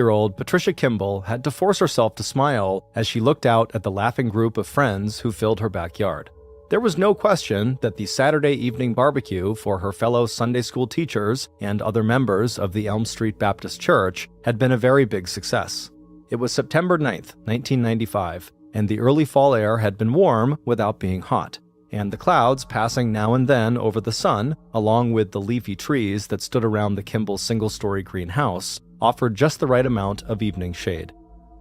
Year-old Patricia Kimball had to force herself to smile as she looked out at the laughing group of friends who filled her backyard. There was no question that the Saturday evening barbecue for her fellow Sunday school teachers and other members of the Elm Street Baptist Church had been a very big success. It was September 9th, 1995, and the early fall air had been warm without being hot, and the clouds passing now and then over the sun, along with the leafy trees that stood around the Kimball single-story greenhouse, offered just the right amount of evening shade.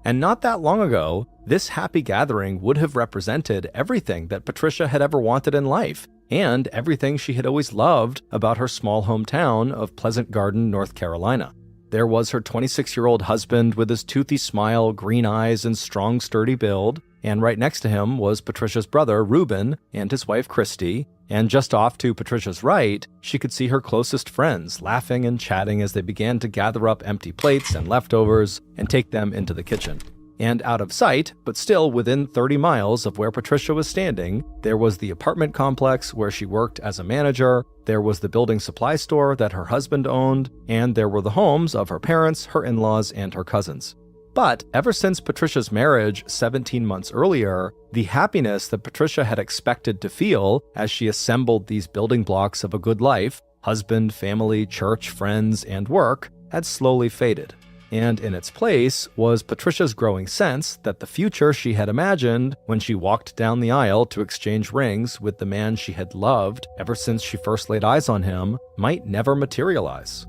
And not that long ago, this happy gathering would have represented everything that Patricia had ever wanted in life, and everything she had always loved about her small hometown of Pleasant Garden, North Carolina. There was her 26-year-old husband with his toothy smile, green eyes, and strong, sturdy build, and right next to him was Patricia's brother, Reuben, and his wife, Christy, and just off to Patricia's right, she could see her closest friends laughing and chatting as they began to gather up empty plates and leftovers and take them into the kitchen. And out of sight, but still within 30 miles of where Patricia was standing, there was the apartment complex where she worked as a manager, there was the building supply store that her husband owned, and there were the homes of her parents, her in-laws, and her cousins. But ever since Patricia's marriage 17 months earlier, the happiness that Patricia had expected to feel as she assembled these building blocks of a good life, husband, family, church, friends, and work, had slowly faded. And in its place was Patricia's growing sense that the future she had imagined when she walked down the aisle to exchange rings with the man she had loved ever since she first laid eyes on him might never materialize.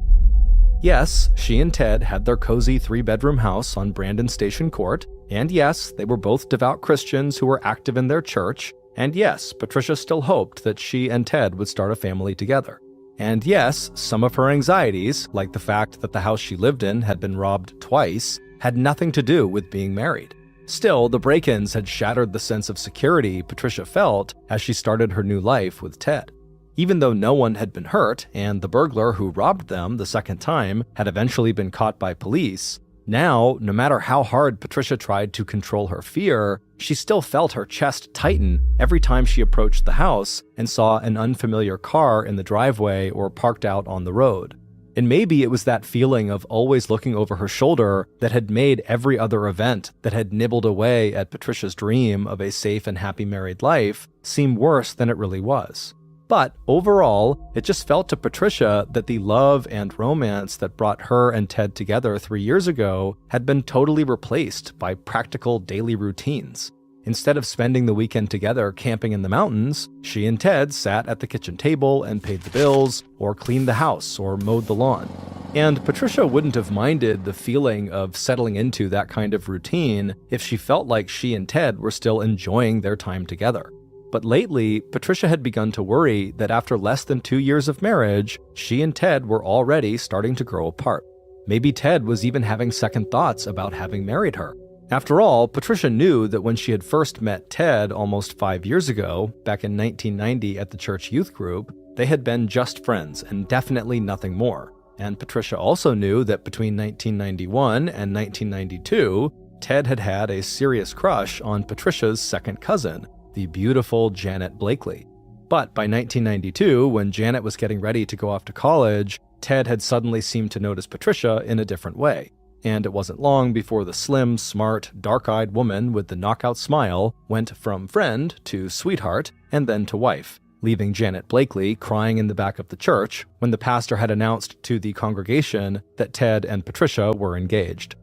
Yes, she and Ted had their cozy 3-bedroom house on Brandon Station Court, and yes, they were both devout Christians who were active in their church, and yes, Patricia still hoped that she and Ted would start a family together. And yes, some of her anxieties, like the fact that the house she lived in had been robbed twice, had nothing to do with being married. Still, the break-ins had shattered the sense of security Patricia felt as she started her new life with Ted. Even though no one had been hurt, and the burglar who robbed them the second time had eventually been caught by police, now, no matter how hard Patricia tried to control her fear, she still felt her chest tighten every time she approached the house and saw an unfamiliar car in the driveway or parked out on the road. And maybe it was that feeling of always looking over her shoulder that had made every other event that had nibbled away at Patricia's dream of a safe and happy married life seem worse than it really was. But overall, it just felt to Patricia that the love and romance that brought her and Ted together 3 years ago had been totally replaced by practical daily routines. Instead of spending the weekend together camping in the mountains, she and Ted sat at the kitchen table and paid the bills, or cleaned the house, or mowed the lawn. And Patricia wouldn't have minded the feeling of settling into that kind of routine if she felt like she and Ted were still enjoying their time together. But lately, Patricia had begun to worry that after less than 2 years of marriage, she and Ted were already starting to grow apart. Maybe Ted was even having second thoughts about having married her. After all, Patricia knew that when she had first met Ted almost 5 years ago, back in 1990 at the church youth group, they had been just friends and definitely nothing more. And Patricia also knew that between 1991 and 1992, Ted had had a serious crush on Patricia's second cousin, the beautiful Janet Blakely. But by 1992, when Janet was getting ready to go off to college, Ted had suddenly seemed to notice Patricia in a different way. And it wasn't long before the slim, smart, dark-eyed woman with the knockout smile went from friend to sweetheart and then to wife, leaving Janet Blakely crying in the back of the church when the pastor had announced to the congregation that Ted and Patricia were engaged.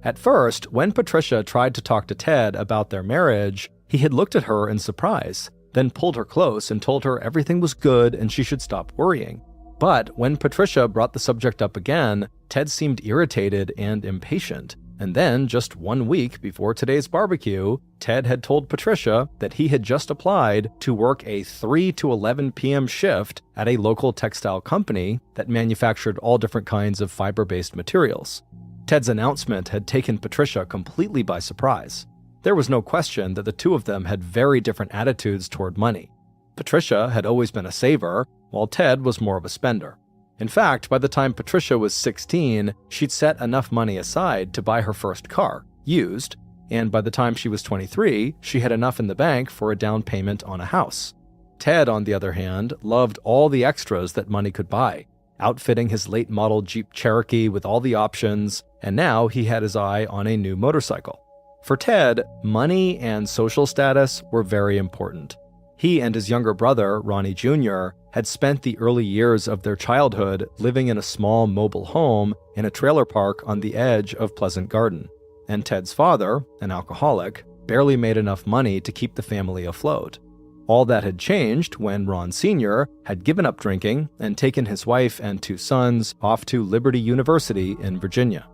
At first, when Patricia tried to talk to Ted about their marriage, he had looked at her in surprise, then pulled her close and told her everything was good and she should stop worrying. But when Patricia brought the subject up again, Ted seemed irritated and impatient. And then, just 1 week before today's barbecue, Ted had told Patricia that he had just applied to work a 3 to 11 p.m. shift at a local textile company that manufactured all different kinds of fiber-based materials. Ted's announcement had taken Patricia completely by surprise. There was no question that the two of them had very different attitudes toward money. Patricia had always been a saver, while Ted was more of a spender. In fact, by the time Patricia was 16, she'd set enough money aside to buy her first car, used, and by the time she was 23, she had enough in the bank for a down payment on a house. Ted, on the other hand, loved all the extras that money could buy. outfitting his late model Jeep Cherokee with all the options, and now he had his eye on a new motorcycle. For Ted, money and social status were very important. He and his younger brother, Ronnie Jr., had spent the early years of their childhood living in a small mobile home in a trailer park on the edge of Pleasant Garden. And Ted's father, an alcoholic, barely made enough money to keep the family afloat. All that had changed when Ron Sr. had given up drinking and taken his wife and 2 sons off to Liberty University in Virginia.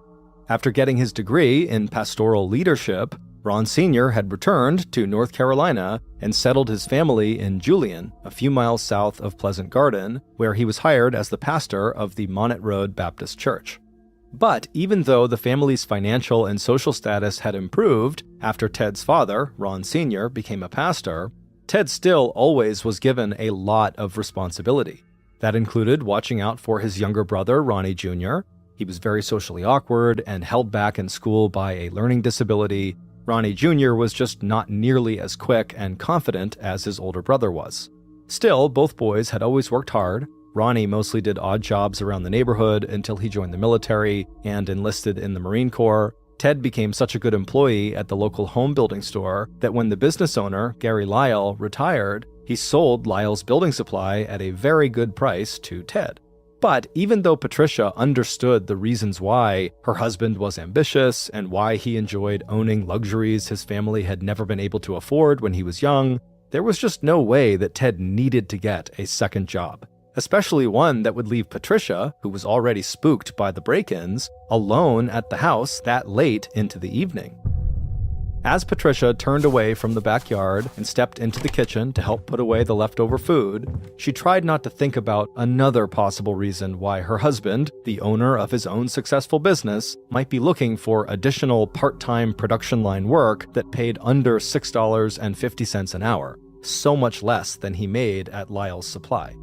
After getting his degree in pastoral leadership, Ron Sr. had returned to North Carolina and settled his family in Julian, a few miles south of Pleasant Garden, where he was hired as the pastor of the Monnet Road Baptist Church. But even though the family's financial and social status had improved after Ted's father, Ron Sr., became a pastor, Ted still always was given a lot of responsibility. That included watching out for his younger brother, Ronnie Jr. He was very socially awkward and held back in school by a learning disability. Ronnie Jr. was just not nearly as quick and confident as his older brother was. Still, both boys had always worked hard. Ronnie mostly did odd jobs around the neighborhood until he joined the military and enlisted in the Marine Corps. Ted became such a good employee at the local home building store that when the business owner, Gary Lyle, retired, he sold Lyle's building supply at a very good price to Ted. But even though Patricia understood the reasons why her husband was ambitious and why he enjoyed owning luxuries his family had never been able to afford when he was young, there was just no way that Ted needed to get a second job, especially one that would leave Patricia, who was already spooked by the break-ins, alone at the house that late into the evening. As Patricia turned away from the backyard and stepped into the kitchen to help put away the leftover food, she tried not to think about another possible reason why her husband, the owner of his own successful business, might be looking for additional part-time production line work that paid under $6.50 an hour, so much less than he made at Lyle's Supply.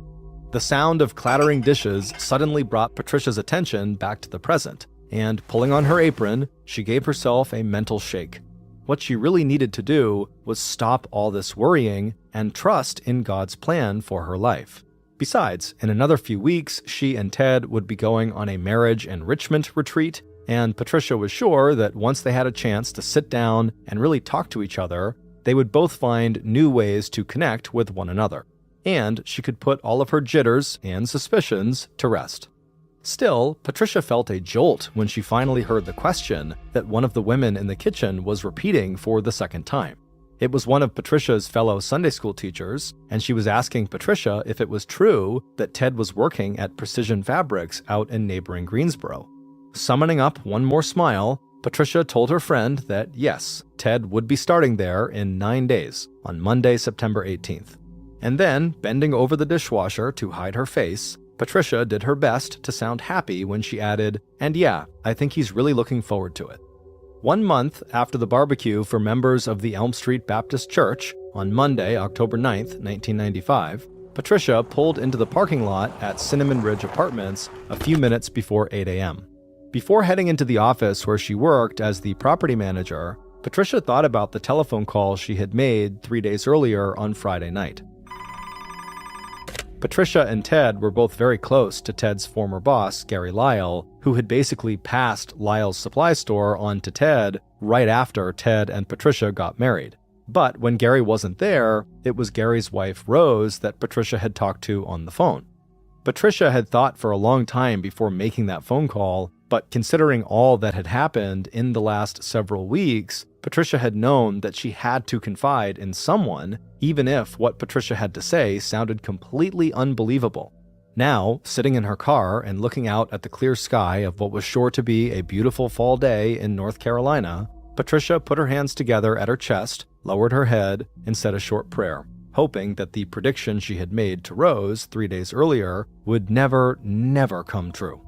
The sound of clattering dishes suddenly brought Patricia's attention back to the present, and pulling on her apron, she gave herself a mental shake. What she really needed to do was stop all this worrying and trust in God's plan for her life. Besides, in another few weeks, she and Ted would be going on a marriage enrichment retreat, and Patricia was sure that once they had a chance to sit down and really talk to each other, they would both find new ways to connect with one another. And she could put all of her jitters and suspicions to rest. Still, Patricia felt a jolt when she finally heard the question that one of the women in the kitchen was repeating for the second time. It was one of Patricia's fellow Sunday school teachers, and she was asking Patricia if it was true that Ted was working at Precision Fabrics out in neighboring Greensboro. Summoning up one more smile, Patricia told her friend that yes, Ted would be starting there in 9 days, on Monday, September 18th. And then, bending over the dishwasher to hide her face, Patricia did her best to sound happy when she added, "And yeah, I think he's really looking forward to it." 1 month after the barbecue for members of the Elm Street Baptist Church, on Monday, October 9th, 1995, Patricia pulled into the parking lot at Cinnamon Ridge Apartments a few minutes before 8 a.m. Before heading into the office where she worked as the property manager, Patricia thought about the telephone call she had made 3 days earlier on Friday night. Patricia and Ted were both very close to Ted's former boss, Gary Lyle, who had basically passed Lyle's Supply Store on to Ted right after Ted and Patricia got married. But when Gary wasn't there, it was Gary's wife, Rose, that Patricia had talked to on the phone. Patricia had thought for a long time before making that phone call, but considering all that had happened in the last several weeks, Patricia had known that she had to confide in someone, even if what Patricia had to say sounded completely unbelievable. Now, sitting in her car and looking out at the clear sky of what was sure to be a beautiful fall day in North Carolina, Patricia put her hands together at her chest, lowered her head, and said a short prayer, hoping that the prediction she had made to Rose 3 days earlier would never come true.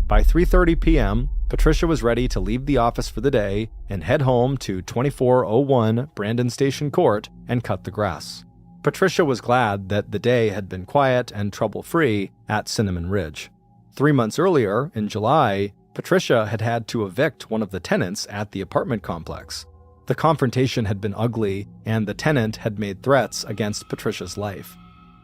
By 3:30 p.m., Patricia was ready to leave the office for the day and head home to 2401 Brandon Station Court and cut the grass. Patricia was glad that the day had been quiet and trouble-free at Cinnamon Ridge. 3 months earlier, in July, Patricia had had to evict one of the tenants at the apartment complex. The confrontation had been ugly, and the tenant had made threats against Patricia's life.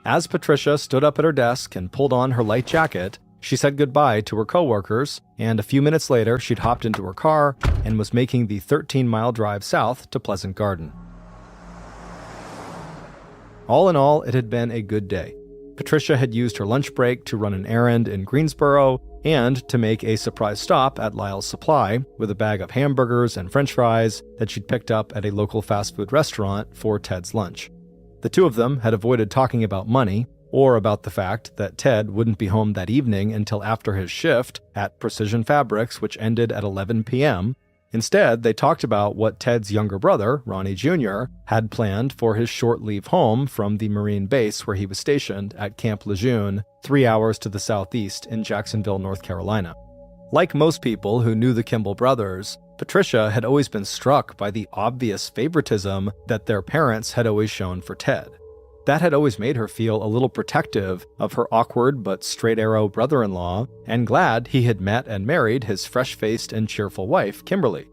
As Patricia stood up at her desk and pulled on her light jacket, she said goodbye to her coworkers, and a few minutes later she'd hopped into her car and was making the 13-mile drive south to Pleasant Garden. All in all, it had been a good day. Patricia had used her lunch break to run an errand in Greensboro and to make a surprise stop at Lyle's Supply with a bag of hamburgers and french fries that she'd picked up at a local fast food restaurant for Ted's lunch. The two of them had avoided talking about money or about the fact that Ted wouldn't be home that evening until after his shift at Precision Fabrics, which ended at 11 p.m., Instead, they talked about what Ted's younger brother, Ronnie Jr., had planned for his short leave home from the Marine base where he was stationed at Camp Lejeune, 3 hours to the southeast in Jacksonville, North Carolina. Like most people who knew the Kimball brothers, Patricia had always been struck by the obvious favoritism that their parents had always shown for Ted. That had always made her feel a little protective of her awkward but straight-arrow brother-in-law, and glad he had met and married his fresh-faced and cheerful wife, Kimberly.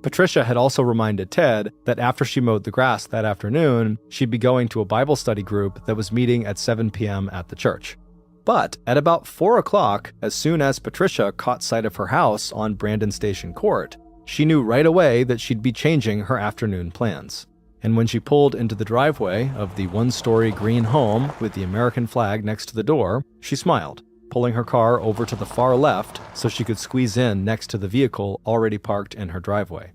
Patricia had also reminded Ted that after she mowed the grass that afternoon, she'd be going to a Bible study group that was meeting at 7 p.m. at the church. But at about 4 o'clock, as soon as Patricia caught sight of her house on Brandon Station Court, she knew right away that she'd be changing her afternoon plans. And when she pulled into the driveway of the one-story green home with the American flag next to the door, she smiled, pulling her car over to the far left so she could squeeze in next to the vehicle already parked in her driveway.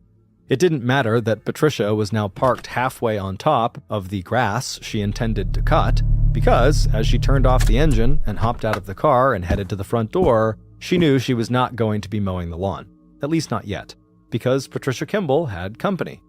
It didn't matter that Patricia was now parked halfway on top of the grass she intended to cut, because as she turned off the engine and hopped out of the car and headed to the front door, she knew she was not going to be mowing the lawn, at least not yet, because Patricia Kimball had company.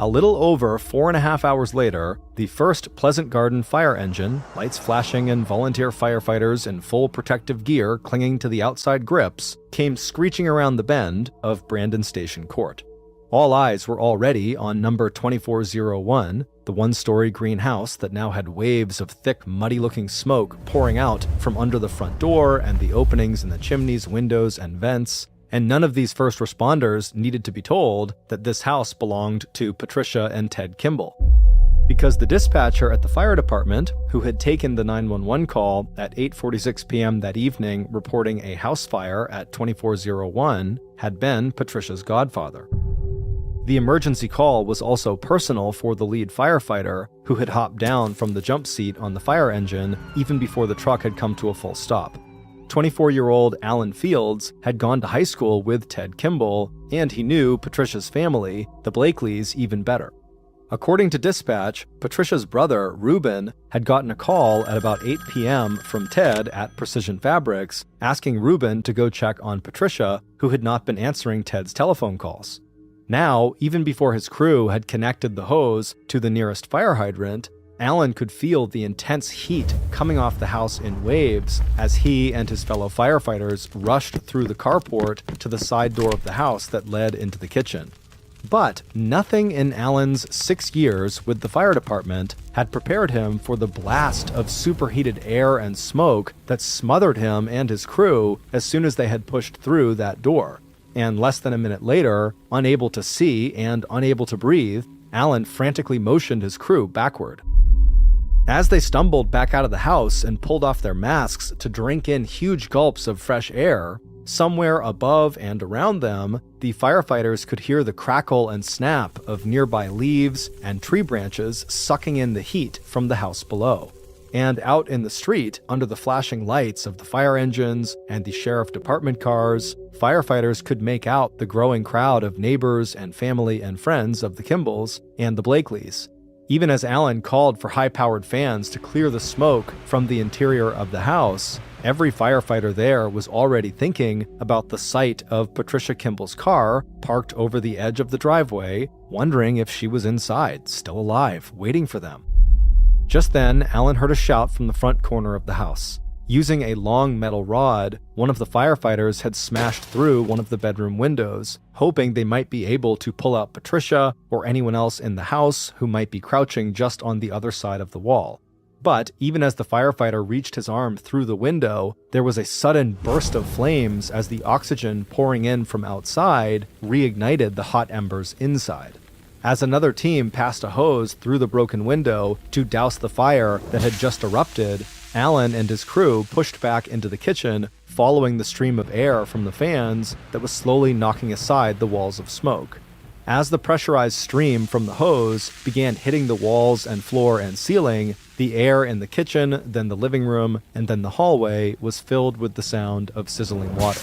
A little over 4.5 hours later, the first Pleasant Garden fire engine, lights flashing and volunteer firefighters in full protective gear clinging to the outside grips, came screeching around the bend of Brandon Station Court. All eyes were already on number 2401, the one-story green house that now had waves of thick, muddy-looking smoke pouring out from under the front door and the openings in the chimneys, windows, and vents. And none of these first responders needed to be told that this house belonged to Patricia and Ted Kimball. Because the dispatcher at the fire department, who had taken the 911 call at 8:46 p.m. that evening reporting a house fire at 2401, had been Patricia's godfather. The emergency call was also personal for the lead firefighter, who had hopped down from the jump seat on the fire engine even before the truck had come to a full stop. 24-year-old Alan Fields had gone to high school with Ted Kimball, and he knew Patricia's family, the Blakeleys, even better. According to dispatch, Patricia's brother, Reuben, had gotten a call at about 8 p.m. from Ted at Precision Fabrics, asking Reuben to go check on Patricia, who had not been answering Ted's telephone calls. Now, even before his crew had connected the hose to the nearest fire hydrant, Alan could feel the intense heat coming off the house in waves as he and his fellow firefighters rushed through the carport to the side door of the house that led into the kitchen. But nothing in Alan's 6 years with the fire department had prepared him for the blast of superheated air and smoke that smothered him and his crew as soon as they had pushed through that door. And less than a minute later, unable to see and unable to breathe, Alan frantically motioned his crew backward. As they stumbled back out of the house and pulled off their masks to drink in huge gulps of fresh air, somewhere above and around them, the firefighters could hear the crackle and snap of nearby leaves and tree branches sucking in the heat from the house below. And out in the street, under the flashing lights of the fire engines and the sheriff department cars, firefighters could make out the growing crowd of neighbors and family and friends of the Kimballs and the Blakeleys. Even as Alan called for high-powered fans to clear the smoke from the interior of the house, every firefighter there was already thinking about the sight of Patricia Kimball's car parked over the edge of the driveway, wondering if she was inside, still alive, waiting for them. Just then, Alan heard a shout from the front corner of the house. Using a long metal rod, one of the firefighters had smashed through one of the bedroom windows, hoping they might be able to pull out Patricia or anyone else in the house who might be crouching just on the other side of the wall. But even as the firefighter reached his arm through the window, there was a sudden burst of flames as the oxygen pouring in from outside reignited the hot embers inside. As another team passed a hose through the broken window to douse the fire that had just erupted, Allen and his crew pushed back into the kitchen, following the stream of air from the fans that was slowly knocking aside the walls of smoke. As the pressurized stream from the hose began hitting the walls and floor and ceiling, the air in the kitchen, then the living room, and then the hallway was filled with the sound of sizzling water.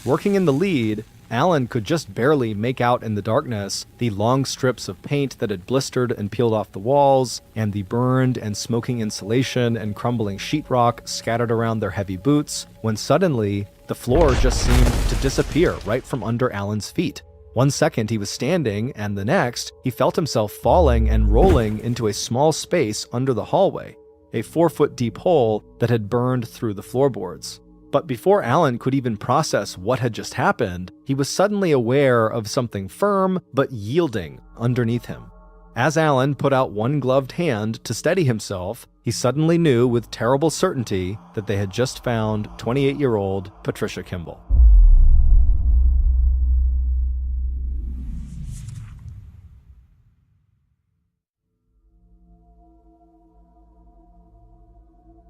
Working in the lead, Allen could just barely make out in the darkness the long strips of paint that had blistered and peeled off the walls, and the burned and smoking insulation and crumbling sheetrock scattered around their heavy boots, when suddenly, the floor just seemed to disappear right from under Allen's feet. One second he was standing, and the next, he felt himself falling and rolling into a small space under the hallway, a 4-foot deep hole that had burned through the floorboards. But before Allen could even process what had just happened, he was suddenly aware of something firm but yielding underneath him. As Allen put out one gloved hand to steady himself, he suddenly knew with terrible certainty that they had just found 28-year-old Patricia Kimball.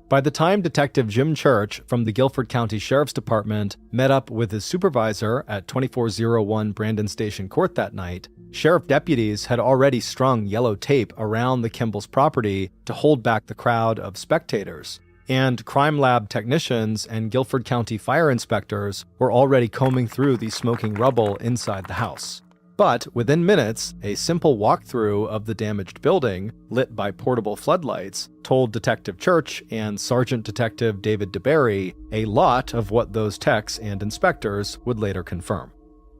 By the time Detective Jim Church from the Guilford County Sheriff's Department met up with his supervisor at 2401 Brandon Station Court that night, sheriff deputies had already strung yellow tape around the Kimball's property to hold back the crowd of spectators, and crime lab technicians and Guilford County fire inspectors were already combing through the smoking rubble inside the house. But within minutes, a simple walkthrough of the damaged building, lit by portable floodlights, told Detective Church and Sergeant Detective David DeBerry a lot of what those techs and inspectors would later confirm.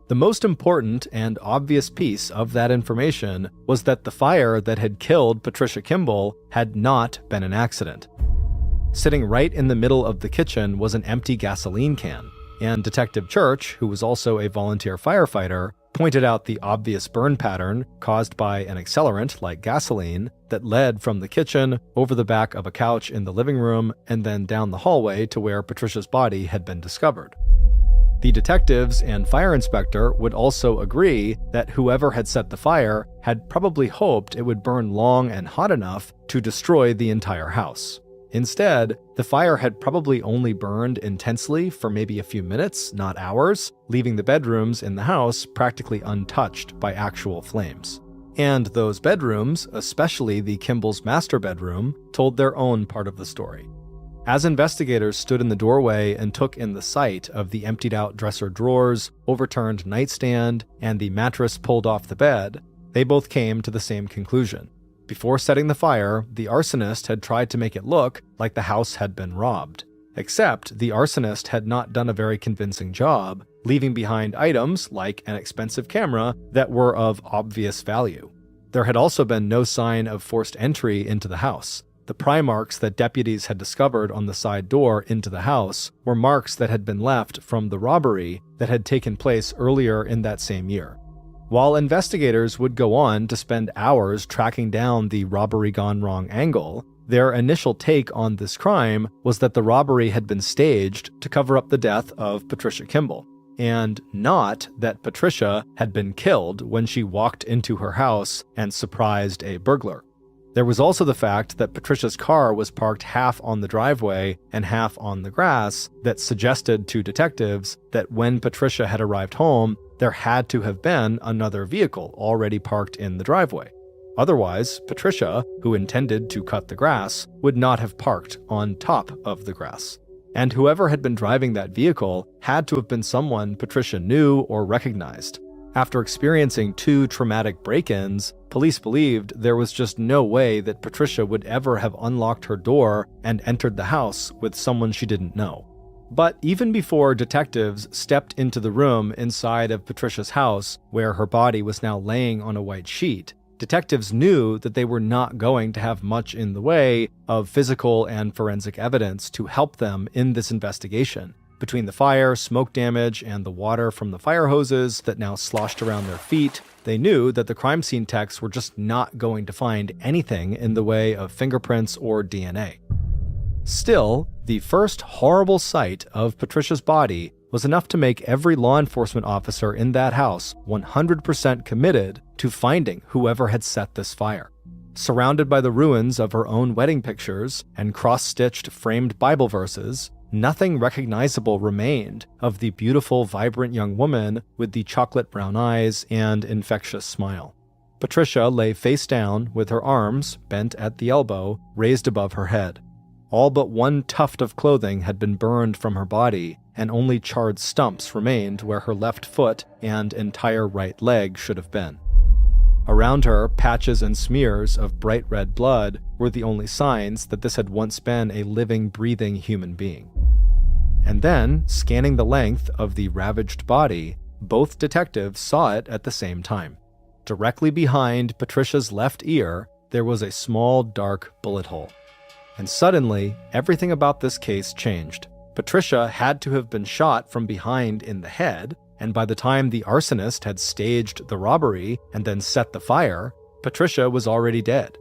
The most important and obvious piece of that information was that the fire that had killed Patricia Kimball had not been an accident. Sitting right in the middle of the kitchen was an empty gasoline can, and Detective Church, who was also a volunteer firefighter, pointed out the obvious burn pattern caused by an accelerant like gasoline that led from the kitchen over the back of a couch in the living room and then down the hallway to where Patricia's body had been discovered. The detectives and fire inspector would also agree that whoever had set the fire had probably hoped it would burn long and hot enough to destroy the entire house. Instead, the fire had probably only burned intensely for maybe a few minutes, not hours, leaving the bedrooms in the house practically untouched by actual flames. And those bedrooms, especially the Kimball's master bedroom, told their own part of the story. As investigators stood in the doorway and took in the sight of the emptied-out dresser drawers, overturned nightstand, and the mattress pulled off the bed, they both came to the same conclusion. Before setting the fire, the arsonist had tried to make it look like the house had been robbed. Except the arsonist had not done a very convincing job, leaving behind items like an expensive camera that were of obvious value. There had also been no sign of forced entry into the house. The pry marks that deputies had discovered on the side door into the house were marks that had been left from the robbery that had taken place earlier in that same year. While investigators would go on to spend hours tracking down the robbery gone wrong angle, their initial take on this crime was that the robbery had been staged to cover up the death of Patricia Kimball, and not that Patricia had been killed when she walked into her house and surprised a burglar. There was also the fact that Patricia's car was parked half on the driveway and half on the grass that suggested to detectives that when Patricia had arrived home, there had to have been another vehicle already parked in the driveway. Otherwise, Patricia, who intended to cut the grass, would not have parked on top of the grass. And whoever had been driving that vehicle had to have been someone Patricia knew or recognized. After experiencing 2 traumatic break-ins, police believed there was just no way that Patricia would ever have unlocked her door and entered the house with someone she didn't know. But even before detectives stepped into the room inside of Patricia's house, where her body was now laying on a white sheet, detectives knew that they were not going to have much in the way of physical and forensic evidence to help them in this investigation. Between the fire, smoke damage, and the water from the fire hoses that now sloshed around their feet, they knew that the crime scene techs were just not going to find anything in the way of fingerprints or DNA. Still, the first horrible sight of Patricia's body was enough to make every law enforcement officer in that house 100% committed to finding whoever had set this fire. Surrounded by the ruins of her own wedding pictures and cross-stitched framed Bible verses, nothing recognizable remained of the beautiful, vibrant young woman with the chocolate brown eyes and infectious smile. Patricia lay face down with her arms, bent at the elbow, raised above her head. All but one tuft of clothing had been burned from her body, and only charred stumps remained where her left foot and entire right leg should have been. Around her, patches and smears of bright red blood were the only signs that this had once been a living, breathing human being. And then, scanning the length of the ravaged body, both detectives saw it at the same time. Directly behind Patricia's left ear, there was a small, dark bullet hole. And suddenly, everything about this case changed. Patricia had to have been shot from behind in the head, and by the time the arsonist had staged the robbery and then set the fire, Patricia was already dead.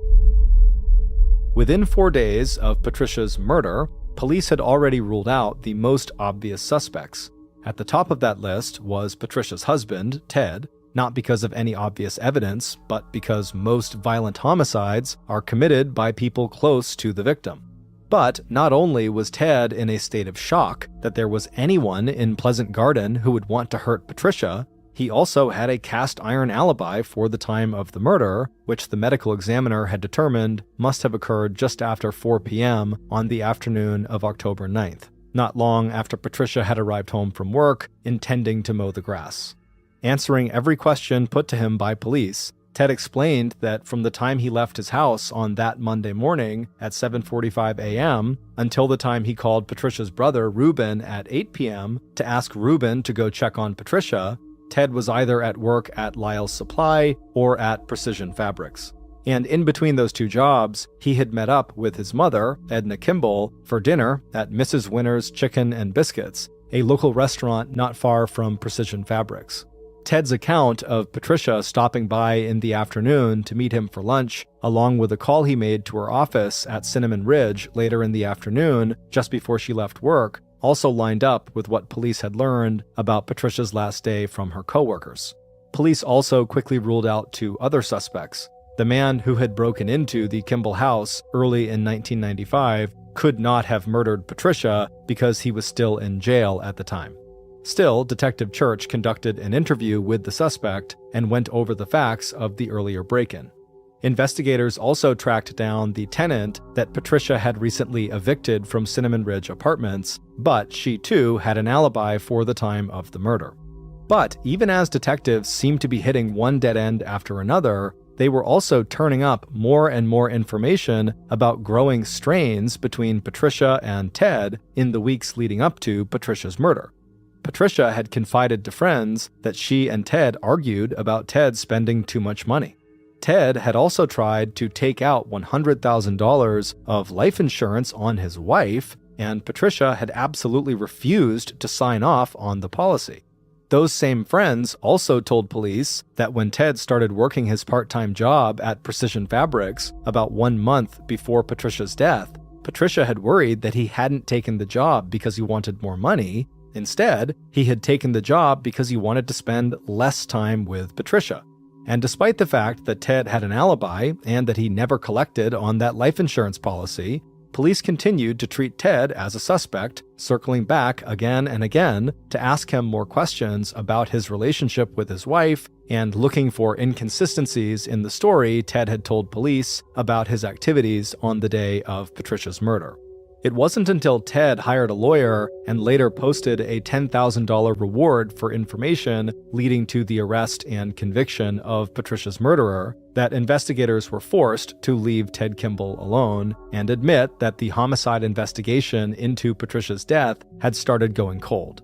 Within 4 days of Patricia's murder, police had already ruled out the most obvious suspects. At the top of that list was Patricia's husband, Ted, not because of any obvious evidence, but because most violent homicides are committed by people close to the victim. But not only was Ted in a state of shock that there was anyone in Pleasant Garden who would want to hurt Patricia, he also had a cast iron alibi for the time of the murder, which the medical examiner had determined must have occurred just after 4 p.m. on the afternoon of October 9th, not long after Patricia had arrived home from work, intending to mow the grass. Answering every question put to him by police, Ted explained that from the time he left his house on that Monday morning at 7:45 a.m. until the time he called Patricia's brother Reuben at 8 p.m. to ask Reuben to go check on Patricia, Ted was either at work at Lyle's Supply or at Precision Fabrics. And in between those two jobs, he had met up with his mother, Edna Kimball, for dinner at Mrs. Winter's Chicken and Biscuits, a local restaurant not far from Precision Fabrics. Ted's account of Patricia stopping by in the afternoon to meet him for lunch, along with a call he made to her office at Cinnamon Ridge later in the afternoon, just before she left work, also lined up with what police had learned about Patricia's last day from her coworkers. Police also quickly ruled out 2 other suspects. The man who had broken into the Kimball house early in 1995 could not have murdered Patricia because he was still in jail at the time. Still, Detective Church conducted an interview with the suspect and went over the facts of the earlier break-in. Investigators also tracked down the tenant that Patricia had recently evicted from Cinnamon Ridge Apartments, but she too had an alibi for the time of the murder. But even as detectives seemed to be hitting one dead end after another, they were also turning up more and more information about growing strains between Patricia and Ted in the weeks leading up to Patricia's murder. Patricia had confided to friends that she and Ted argued about Ted spending too much money. Ted had also tried to take out $100,000 of life insurance on his wife, and Patricia had absolutely refused to sign off on the policy. Those same friends also told police that when Ted started working his part-time job at Precision Fabrics about 1 month before Patricia's death, Patricia had worried that he hadn't taken the job because he wanted more money. Instead, he had taken the job because he wanted to spend less time with Patricia. And despite the fact that Ted had an alibi and that he never collected on that life insurance policy, police continued to treat Ted as a suspect, circling back again and again to ask him more questions about his relationship with his wife and looking for inconsistencies in the story Ted had told police about his activities on the day of Patricia's murder. It wasn't until Ted hired a lawyer and later posted a $10,000 reward for information leading to the arrest and conviction of Patricia's murderer that investigators were forced to leave Ted Kimball alone and admit that the homicide investigation into Patricia's death had started going cold.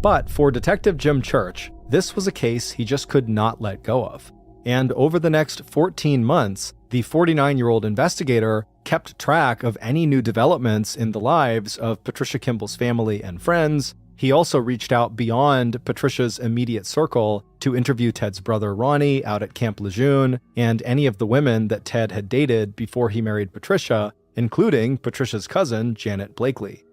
But for Detective Jim Church, this was a case he just could not let go of. And over the next 14 months, the 49-year-old investigator kept track of any new developments in the lives of Patricia Kimball's family and friends. He also reached out beyond Patricia's immediate circle to interview Ted's brother Ronnie out at Camp Lejeune and any of the women that Ted had dated before he married Patricia, including Patricia's cousin Janet Blakely.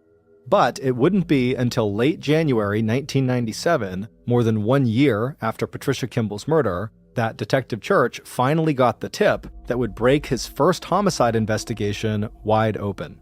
But it wouldn't be until late January 1997, more than 1 year after Patricia Kimball's murder, that Detective Church finally got the tip that would break his first homicide investigation wide open.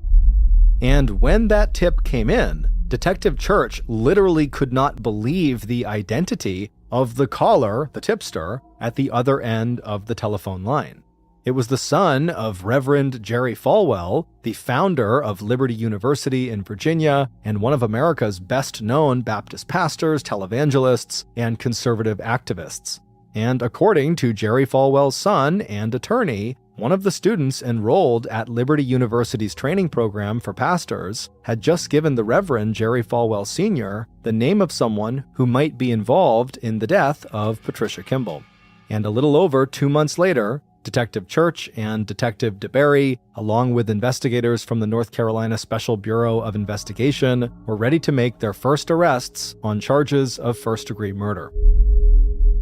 And when that tip came in, Detective Church literally could not believe the identity of the caller, the tipster, at the other end of the telephone line. It was the son of Reverend Jerry Falwell, the founder of Liberty University in Virginia and one of America's best-known Baptist pastors, televangelists, and conservative activists. And according to Jerry Falwell's son and attorney, one of the students enrolled at Liberty University's training program for pastors had just given the Reverend Jerry Falwell Sr. the name of someone who might be involved in the death of Patricia Kimball. And a little over 2 months later, Detective Church and Detective DeBerry, along with investigators from the North Carolina Special Bureau of Investigation, were ready to make their first arrests on charges of first-degree murder.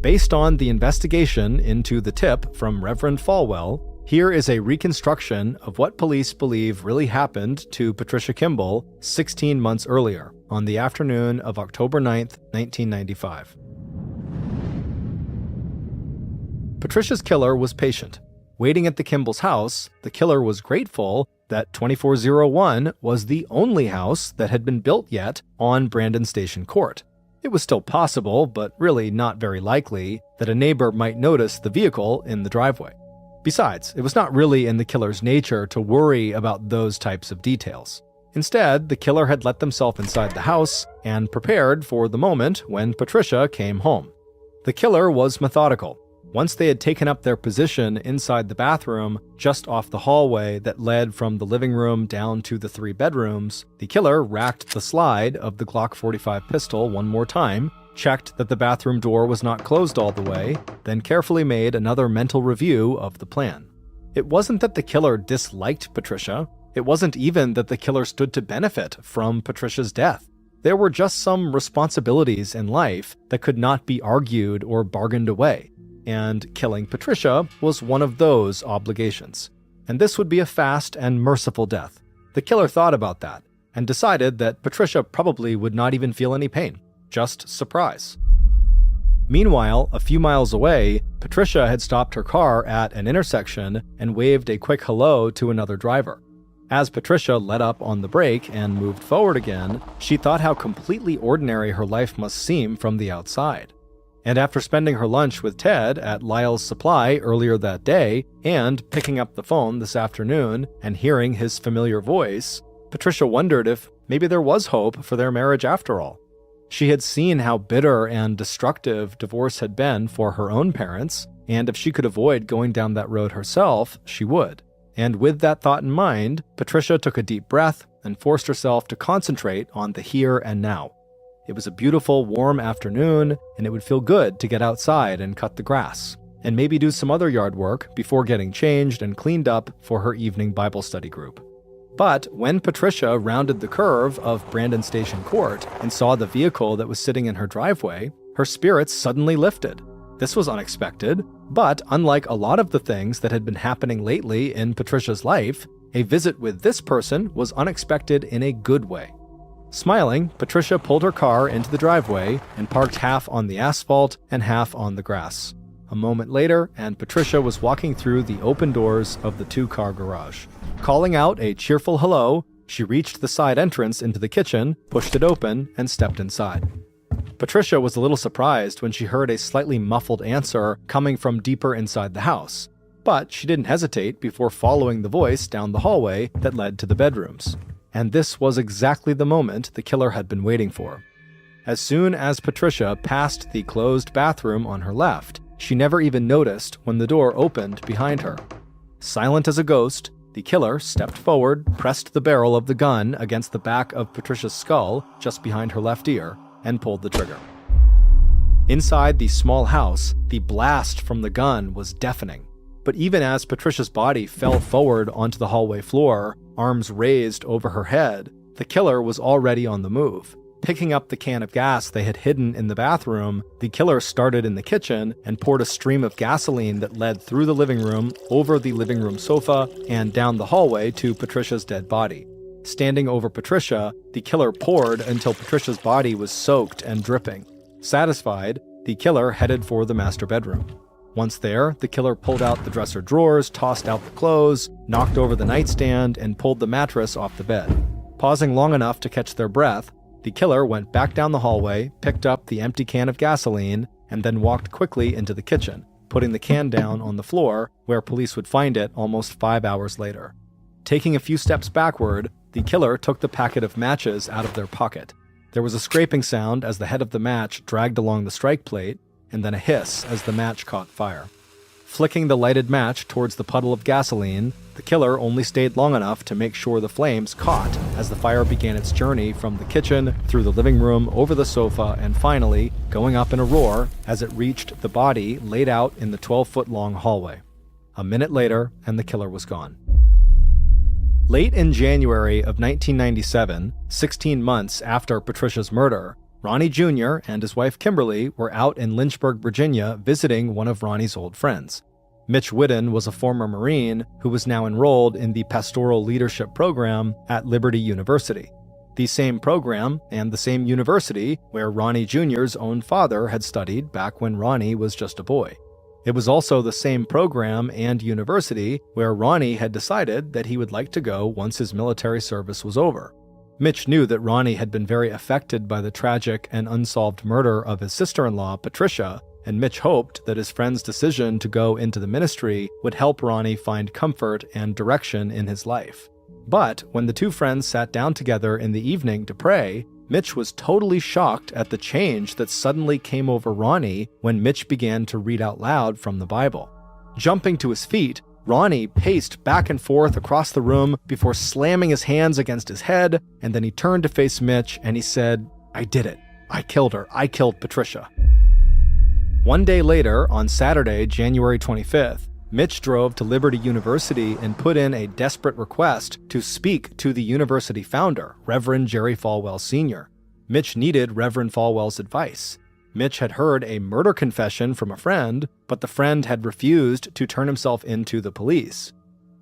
Based on the investigation into the tip from Reverend Falwell, here is a reconstruction of what police believe really happened to Patricia Kimball 16 months earlier, on the afternoon of October 9th, 1995. Patricia's killer was patient. Waiting at the Kimball's house, the killer was grateful that 2401 was the only house that had been built yet on Brandon Station Court. It was still possible, but really not very likely, that a neighbor might notice the vehicle in the driveway. Besides, it was not really in the killer's nature to worry about those types of details. Instead, the killer had let themselves inside the house and prepared for the moment when Patricia came home. The killer was methodical. Once they had taken up their position inside the bathroom, just off the hallway that led from the living room down to the 3 bedrooms, the killer racked the slide of the Glock 45 pistol one more time, checked that the bathroom door was not closed all the way, then carefully made another mental review of the plan. It wasn't that the killer disliked Patricia. It wasn't even that the killer stood to benefit from Patricia's death. There were just some responsibilities in life that could not be argued or bargained away. And killing Patricia was one of those obligations. And this would be a fast and merciful death. The killer thought about that and decided that Patricia probably would not even feel any pain, just surprise. Meanwhile, a few miles away, Patricia had stopped her car at an intersection and waved a quick hello to another driver. As Patricia let up on the brake and moved forward again, she thought how completely ordinary her life must seem from the outside. And after spending her lunch with Ted at Lyle's Supply earlier that day, and picking up the phone this afternoon and hearing his familiar voice, Patricia wondered if maybe there was hope for their marriage after all. She had seen how bitter and destructive divorce had been for her own parents, and if she could avoid going down that road herself, she would. And with that thought in mind, Patricia took a deep breath and forced herself to concentrate on the here and now. It was a beautiful, warm afternoon, and it would feel good to get outside and cut the grass, and maybe do some other yard work before getting changed and cleaned up for her evening Bible study group. But when Patricia rounded the curve of Brandon Station Court and saw the vehicle that was sitting in her driveway, her spirits suddenly lifted. This was unexpected, but unlike a lot of the things that had been happening lately in Patricia's life, a visit with this person was unexpected in a good way. Smiling, Patricia pulled her car into the driveway and parked half on the asphalt and half on the grass. A moment later, and Patricia was walking through the open doors of the 2-car garage. Calling out a cheerful hello, she reached the side entrance into the kitchen, pushed it open, and stepped inside. Patricia was a little surprised when she heard a slightly muffled answer coming from deeper inside the house, but she didn't hesitate before following the voice down the hallway that led to the bedrooms. And this was exactly the moment the killer had been waiting for. As soon as Patricia passed the closed bathroom on her left, she never even noticed when the door opened behind her. Silent as a ghost, the killer stepped forward, pressed the barrel of the gun against the back of Patricia's skull just behind her left ear, and pulled the trigger. Inside the small house, the blast from the gun was deafening. But even as Patricia's body fell forward onto the hallway floor, arms raised over her head, the killer was already on the move. Picking up the can of gas they had hidden in the bathroom, the killer started in the kitchen and poured a stream of gasoline that led through the living room, over the living room sofa, and down the hallway to Patricia's dead body. Standing over Patricia, the killer poured until Patricia's body was soaked and dripping. Satisfied, the killer headed for the master bedroom. Once there, the killer pulled out the dresser drawers, tossed out the clothes, knocked over the nightstand, and pulled the mattress off the bed. Pausing long enough to catch their breath, the killer went back down the hallway, picked up the empty can of gasoline, and then walked quickly into the kitchen, putting the can down on the floor where police would find it almost 5 hours later. Taking a few steps backward, the killer took the packet of matches out of their pocket. There was a scraping sound as the head of the match dragged along the strike plate, and then a hiss as the match caught fire. Flicking the lighted match towards the puddle of gasoline, the killer only stayed long enough to make sure the flames caught as the fire began its journey from the kitchen, through the living room, over the sofa, and finally, going up in a roar as it reached the body laid out in the 12-foot-long hallway. A minute later, and the killer was gone. Late in January of 1997, 16 months after Patricia's murder, Ronnie Jr. and his wife Kimberly were out in Lynchburg, Virginia, visiting one of Ronnie's old friends. Mitch Whidden was a former Marine who was now enrolled in the Pastoral Leadership Program at Liberty University, the same program and the same university where Ronnie Jr.'s own father had studied back when Ronnie was just a boy. It was also the same program and university where Ronnie had decided that he would like to go once his military service was over. Mitch knew that Ronnie had been very affected by the tragic and unsolved murder of his sister-in-law, Patricia, and Mitch hoped that his friend's decision to go into the ministry would help Ronnie find comfort and direction in his life. But when the two friends sat down together in the evening to pray, Mitch was totally shocked at the change that suddenly came over Ronnie when Mitch began to read out loud from the Bible. Jumping to his feet, Ronnie paced back and forth across the room before slamming his hands against his head, and then he turned to face Mitch and he said, "I did it. I killed her. I killed Patricia." One day later, on Saturday, January 25th, Mitch drove to Liberty University and put in a desperate request to speak to the university founder, Reverend Jerry Falwell Sr. Mitch needed Reverend Falwell's advice. Mitch had heard a murder confession from a friend, but the friend had refused to turn himself into the police.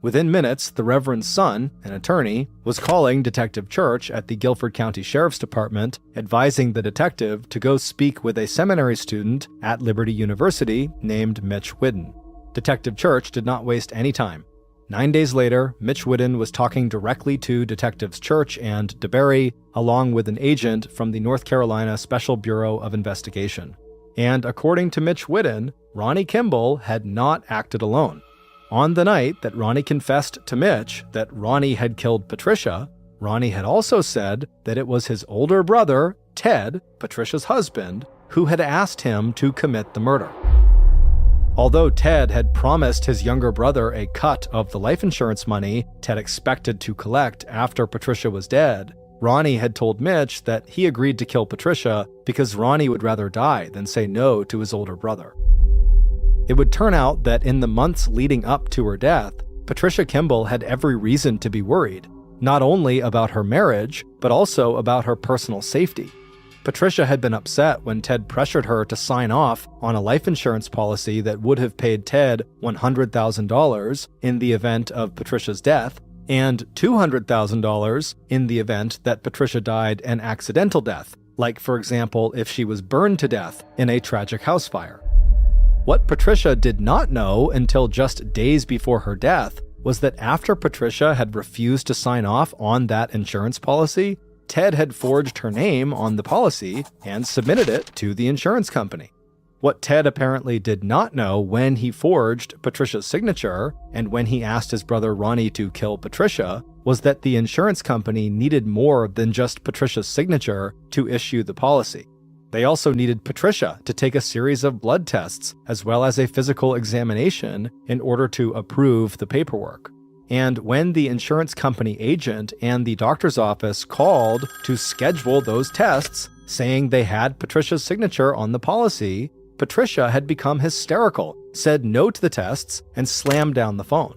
Within minutes, the Reverend's son, an attorney, was calling Detective Church at the Guilford County Sheriff's Department, advising the detective to go speak with a seminary student at Liberty University named Mitch Whidden. Detective Church did not waste any time. 9 days later, Mitch Whidden was talking directly to Detectives Church and DeBerry, along with an agent from the North Carolina Special Bureau of Investigation. And according to Mitch Whidden, Ronnie Kimball had not acted alone. On the night that Ronnie confessed to Mitch that Ronnie had killed Patricia, Ronnie had also said that it was his older brother, Ted, Patricia's husband, who had asked him to commit the murder. Although Ted had promised his younger brother a cut of the life insurance money Ted expected to collect after Patricia was dead, Ronnie had told Mitch that he agreed to kill Patricia because Ronnie would rather die than say no to his older brother. It would turn out that in the months leading up to her death, Patricia Kimball had every reason to be worried, not only about her marriage, but also about her personal safety. Patricia had been upset when Ted pressured her to sign off on a life insurance policy that would have paid Ted $100,000 in the event of Patricia's death and $200,000 in the event that Patricia died an accidental death, like, for example, if she was burned to death in a tragic house fire. What Patricia did not know until just days before her death was that after Patricia had refused to sign off on that insurance policy, Ted had forged her name on the policy and submitted it to the insurance company. What Ted apparently did not know when he forged Patricia's signature and when he asked his brother Ronnie to kill Patricia was that the insurance company needed more than just Patricia's signature to issue the policy. They also needed Patricia to take a series of blood tests as well as a physical examination in order to approve the paperwork. And when the insurance company agent and the doctor's office called to schedule those tests, saying they had Patricia's signature on the policy, Patricia had become hysterical, said no to the tests, and slammed down the phone.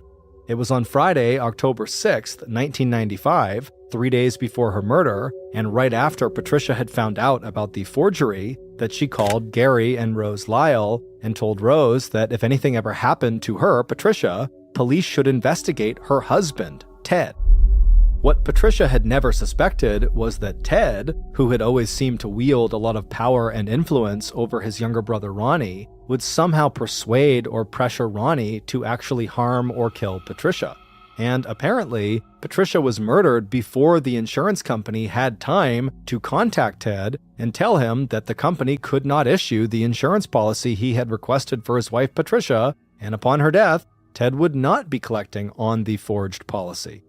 It was on Friday, October 6th, 1995, 3 days before her murder, and right after Patricia had found out about the forgery, that she called Gary and Rose Lyle and told Rose that if anything ever happened to her, Patricia, police should investigate her husband, Ted. What Patricia had never suspected was that Ted, who had always seemed to wield a lot of power and influence over his younger brother Ronnie, would somehow persuade or pressure Ronnie to actually harm or kill Patricia. And apparently, Patricia was murdered before the insurance company had time to contact Ted and tell him that the company could not issue the insurance policy he had requested for his wife Patricia, and upon her death, Ted would not be collecting on the forged policy.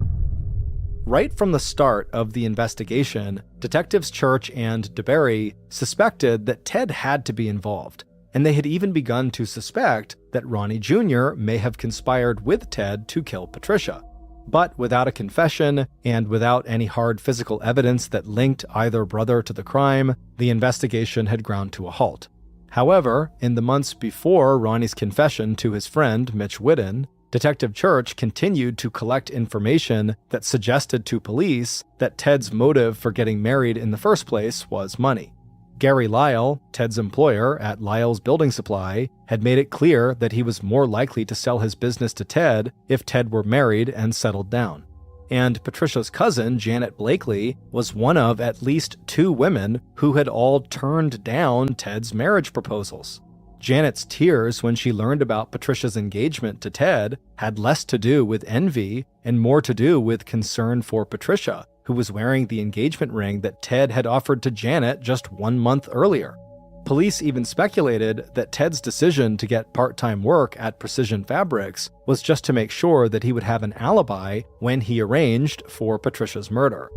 Right from the start of the investigation, Detectives Church and DeBerry suspected that Ted had to be involved, and they had even begun to suspect that Ronnie Jr. may have conspired with Ted to kill Patricia. But without a confession, and without any hard physical evidence that linked either brother to the crime, the investigation had ground to a halt. However, in the months before Ronnie's confession to his friend Mitch Whidden, Detective Church continued to collect information that suggested to police that Ted's motive for getting married in the first place was money. Gary Lyle, Ted's employer at Lyle's Building Supply, had made it clear that he was more likely to sell his business to Ted if Ted were married and settled down. And Patricia's cousin, Janet Blakely, was one of at least 2 women who had all turned down Ted's marriage proposals. Janet's tears when she learned about Patricia's engagement to Ted had less to do with envy and more to do with concern for Patricia, who was wearing the engagement ring that Ted had offered to Janet just 1 month earlier. Police even speculated that Ted's decision to get part-time work at Precision Fabrics was just to make sure that he would have an alibi when he arranged for Patricia's murder.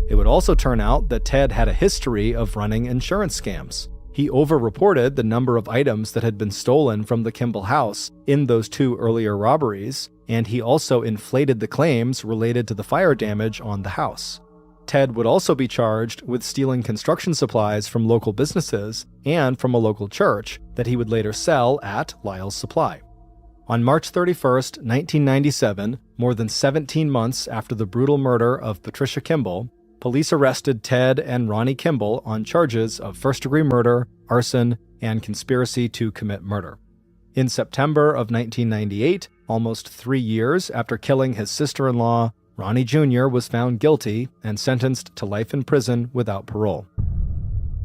It would also turn out that Ted had a history of running insurance scams. He overreported the number of items that had been stolen from the Kimball house in those 2 earlier robberies, and he also inflated the claims related to the fire damage on the house. Ted would also be charged with stealing construction supplies from local businesses and from a local church that he would later sell at Lyle's Supply. On March 31st, 1997, more than 17 months after the brutal murder of Patricia Kimball, police arrested Ted and Ronnie Kimball on charges of first-degree murder, arson, and conspiracy to commit murder. In September of 1998, almost 3 years after killing his sister-in-law, Ronnie Jr. was found guilty and sentenced to life in prison without parole.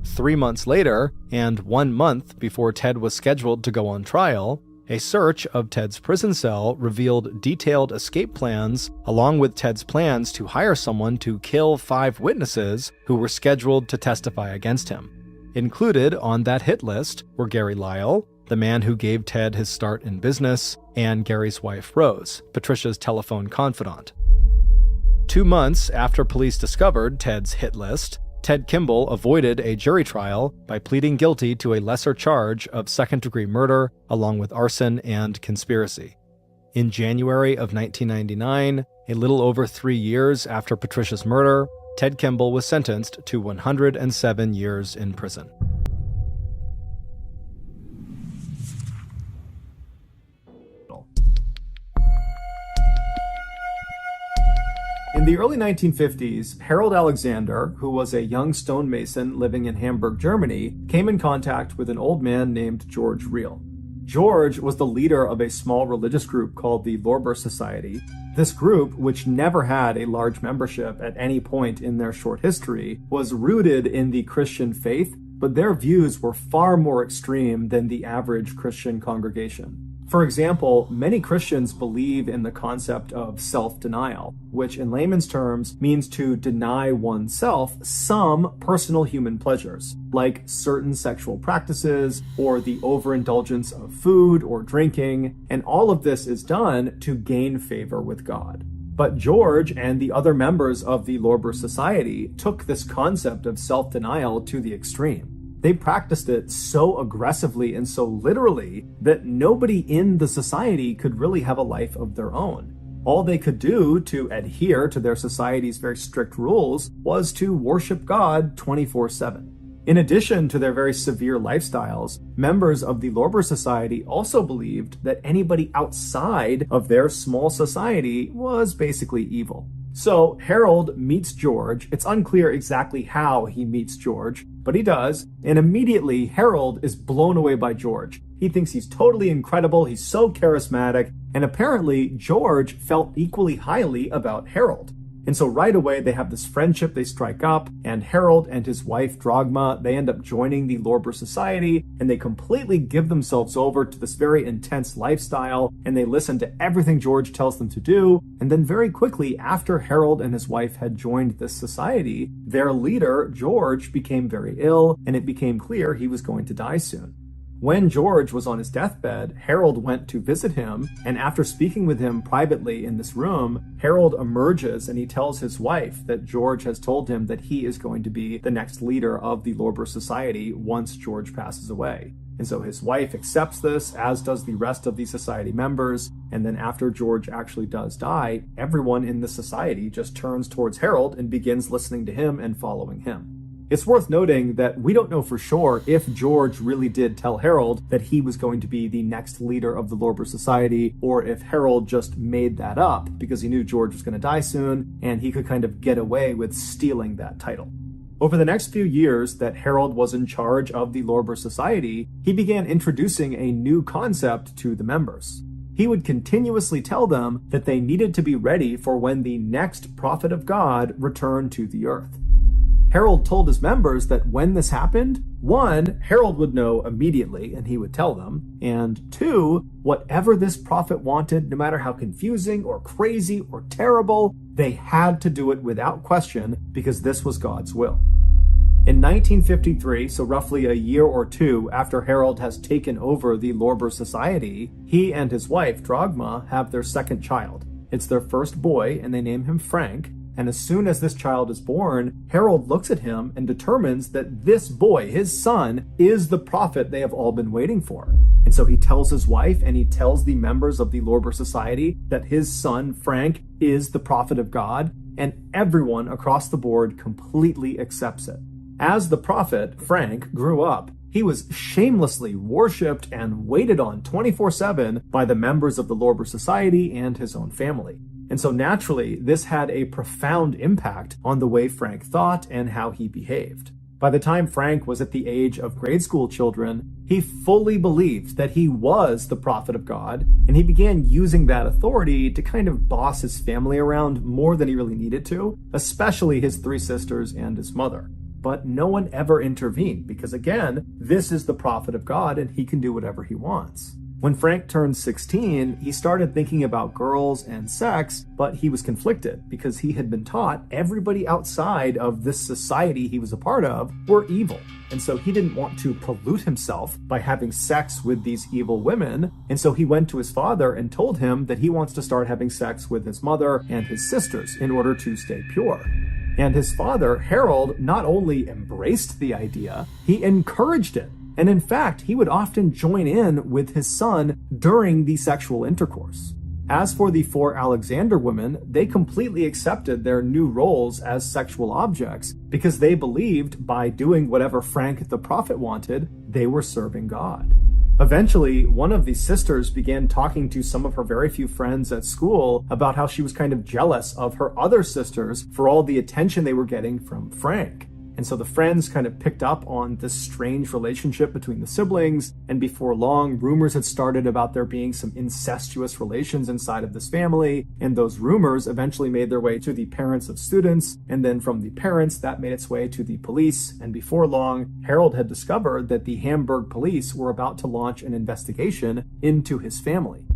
3 months later, and 1 month before Ted was scheduled to go on trial, a search of Ted's prison cell revealed detailed escape plans along with Ted's plans to hire someone to kill 5 witnesses who were scheduled to testify against him. Included on that hit list were Gary Lyle, the man who gave Ted his start in business, and Gary's wife Rose, Patricia's telephone confidant. 2 months after police discovered Ted's hit list, Ted Kimball avoided a jury trial by pleading guilty to a lesser charge of second-degree murder along with arson and conspiracy. In January of 1999, a little over 3 years after Patricia's murder, Ted Kimball was sentenced to 107 years in prison. In the early 1950s, Harold Alexander, who was a young stonemason living in Hamburg, Germany, came in contact with an old man named George Reel. George was the leader of a small religious group called the Lorber Society. This group, which never had a large membership at any point in their short history, was rooted in the Christian faith, but their views were far more extreme than the average Christian congregation. For example, many Christians believe in the concept of self-denial, which in layman's terms means to deny oneself some personal human pleasures, like certain sexual practices or the overindulgence of food or drinking, and all of this is done to gain favor with God. But George and the other members of the Lorber Society took this concept of self-denial to the extreme. They practiced it so aggressively and so literally that nobody in the society could really have a life of their own. All they could do to adhere to their society's very strict rules was to worship God 24/7. In addition to their very severe lifestyles, members of the Lorber Society also believed that anybody outside of their small society was basically evil. So Harold meets George. It's unclear exactly how he meets George, but he does, and immediately Harold is blown away by George. He thinks he's totally incredible, he's so charismatic, and apparently George felt equally highly about Harold. And so right away, they have this friendship, they strike up, and Harold and his wife, Drogma, they end up joining the Lorber Society, and they completely give themselves over to this very intense lifestyle, and they listen to everything George tells them to do. And then very quickly, after Harold and his wife had joined this society, their leader, George, became very ill, and it became clear he was going to die soon. When George was on his deathbed, Harold went to visit him, and after speaking with him privately in this room, Harold emerges and he tells his wife that George has told him that he is going to be the next leader of the Lorber Society once George passes away. And so his wife accepts this, as does the rest of the society members, and then after George actually does die, everyone in the society just turns towards Harold and begins listening to him and following him. It's worth noting that we don't know for sure if George really did tell Harold that he was going to be the next leader of the Lorber Society, or if Harold just made that up because he knew George was going to die soon and he could kind of get away with stealing that title. Over the next few years that Harold was in charge of the Lorber Society, he began introducing a new concept to the members. He would continuously tell them that they needed to be ready for when the next prophet of God returned to the earth. Harold told his members that when this happened, 1, Harold would know immediately and he would tell them, and 2, whatever this prophet wanted, no matter how confusing or crazy or terrible, they had to do it without question because this was God's will. In 1953, so roughly a year or two after Harold has taken over the Lorber Society, he and his wife, Drogma, have their second child. It's their first boy and they name him Frank. And as soon as this child is born, Harold looks at him and determines that this boy, his son, is the prophet they have all been waiting for. And so he tells his wife and he tells the members of the Lorber Society that his son, Frank, is the prophet of God, and everyone across the board completely accepts it. As the prophet, Frank, grew up, he was shamelessly worshipped and waited on 24/7 by the members of the Lorber Society and his own family. And so naturally, this had a profound impact on the way Frank thought and how he behaved. By the time Frank was at the age of grade school children, he fully believed that he was the prophet of God, and he began using that authority to kind of boss his family around more than he really needed to, especially his 3 sisters and his mother. But no one ever intervened because, again, this is the prophet of God and he can do whatever he wants. When Frank turned 16, he started thinking about girls and sex, but he was conflicted because he had been taught everybody outside of this society he was a part of were evil. And so he didn't want to pollute himself by having sex with these evil women. And so he went to his father and told him that he wants to start having sex with his mother and his sisters in order to stay pure. And his father, Harold, not only embraced the idea, he encouraged it. And in fact, he would often join in with his son during the sexual intercourse. As for the 4 Alexander women, they completely accepted their new roles as sexual objects because they believed by doing whatever Frank the prophet wanted, they were serving God. Eventually, one of the sisters began talking to some of her very few friends at school about how she was kind of jealous of her other sisters for all the attention they were getting from Frank. And so the friends kind of picked up on this strange relationship between the siblings, and before long, rumors had started about there being some incestuous relations inside of this family, and those rumors eventually made their way to the parents of students, and then from the parents, that made its way to the police, and before long, Harold had discovered that the Hamburg police were about to launch an investigation into his family.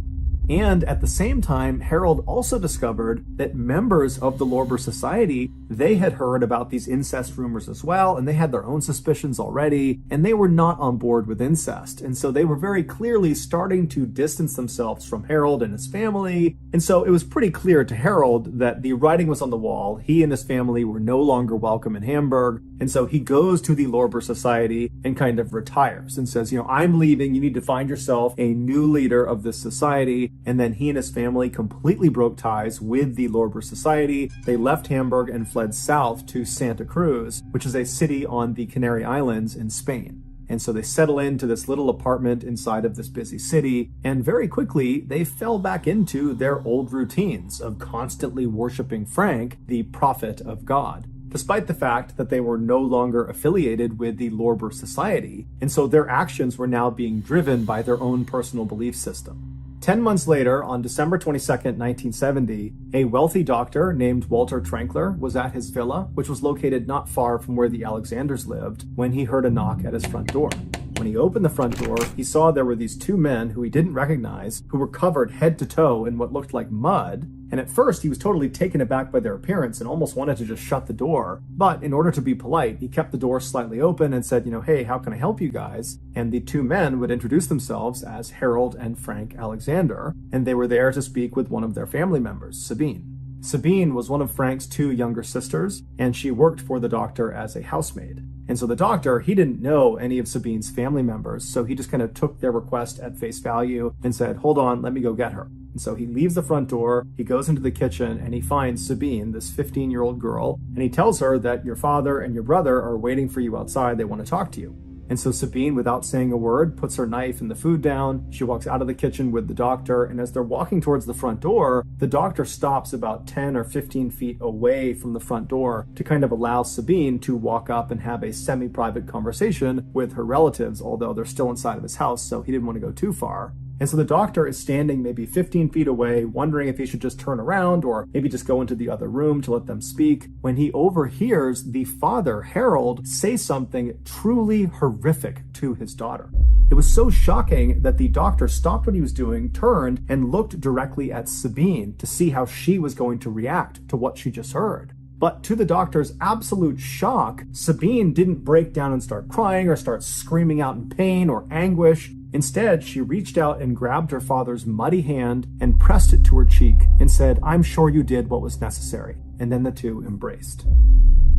And at the same time, Harold also discovered that members of the Lorber Society, they had heard about these incest rumors as well, and they had their own suspicions already, and they were not on board with incest. And so they were very clearly starting to distance themselves from Harold and his family. And so it was pretty clear to Harold that the writing was on the wall. He and his family were no longer welcome in Hamburg. And so he goes to the Lorber Society and kind of retires and says, I'm leaving. You need to find yourself a new leader of this society. And then he and his family completely broke ties with the Lorber Society. They left Hamburg and fled south to Santa Cruz, which is a city on the Canary Islands in Spain. And so they settle into this little apartment inside of this busy city, and very quickly they fell back into their old routines of constantly worshiping Frank, the prophet of God, despite the fact that they were no longer affiliated with the Lorber Society. And so their actions were now being driven by their own personal belief system. 10 months later, on December 22nd, 1970, a wealthy doctor named Walter Trankler was at his villa, which was located not far from where the Alexanders lived, when he heard a knock at his front door. When he opened the front door, he saw there were these two men who he didn't recognize, who were covered head to toe in what looked like mud, and at first he was totally taken aback by their appearance and almost wanted to just shut the door. But in order to be polite, he kept the door slightly open and said, hey, how can I help you guys? And the two men would introduce themselves as Harold and Frank Alexander, and they were there to speak with one of their family members, Sabine. Sabine was one of Frank's two younger sisters, and she worked for the doctor as a housemaid. And so the doctor, he didn't know any of Sabine's family members, so he just kind of took their request at face value and said, hold on, let me go get her. And so he leaves the front door, he goes into the kitchen, and he finds Sabine, this 15-year-old girl, and he tells her that your father and your brother are waiting for you outside. They want to talk to you. And so Sabine, without saying a word, puts her knife and the food down. She walks out of the kitchen with the doctor, and as they're walking towards the front door, the doctor stops about 10 or 15 feet away from the front door to kind of allow Sabine to walk up and have a semi-private conversation with her relatives, although they're still inside of his house, so he didn't want to go too far. And so the doctor is standing maybe 15 feet away, wondering if he should just turn around or maybe just go into the other room to let them speak, when he overhears the father, Harold, say something truly horrific to his daughter. It was so shocking that the doctor stopped what he was doing, turned, and looked directly at Sabine to see how she was going to react to what she just heard. But to the doctor's absolute shock, Sabine didn't break down and start crying or start screaming out in pain or anguish. Instead, she reached out and grabbed her father's muddy hand and pressed it to her cheek and said, "I'm sure you did what was necessary." And then the two embraced.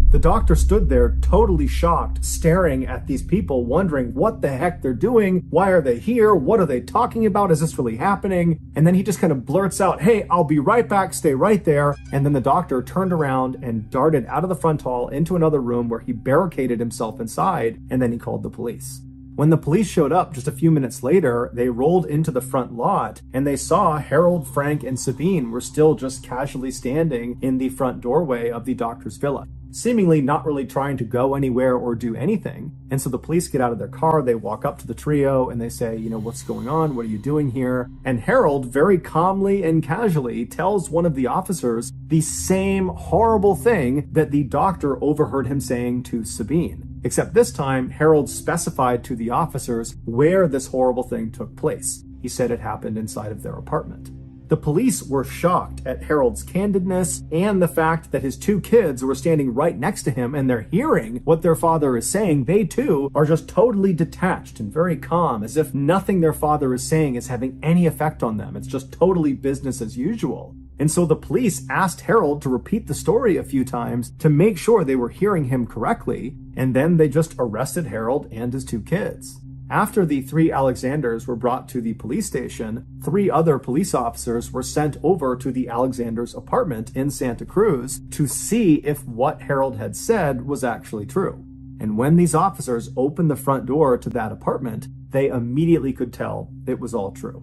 The doctor stood there totally shocked, staring at these people, wondering what the heck they're doing. Why are they here? What are they talking about? Is this really happening? And then he just kind of blurts out, "Hey, I'll be right back. Stay right there." And then the doctor turned around and darted out of the front hall into another room where he barricaded himself inside, and then he called the police. When the police showed up just a few minutes later, they rolled into the front lot and they saw Harold, Frank, and Sabine were still just casually standing in the front doorway of the doctor's villa, seemingly not really trying to go anywhere or do anything. And so the police get out of their car, they walk up to the trio and they say, "What's going on? What are you doing here?" And Harold very calmly and casually tells one of the officers the same horrible thing that the doctor overheard him saying to Sabine. Except this time, Harold specified to the officers where this horrible thing took place. He said it happened inside of their apartment. The police were shocked at Harold's candidness and the fact that his two kids were standing right next to him and they're hearing what their father is saying. They too are just totally detached and very calm, as if nothing their father is saying is having any effect on them. It's just totally business as usual. And so the police asked Harold to repeat the story a few times to make sure they were hearing him correctly, and then they just arrested Harold and his two kids. After the three Alexanders were brought to the police station, 3 other police officers were sent over to the Alexanders' apartment in Santa Cruz to see if what Harold had said was actually true. And when these officers opened the front door to that apartment, they immediately could tell it was all true.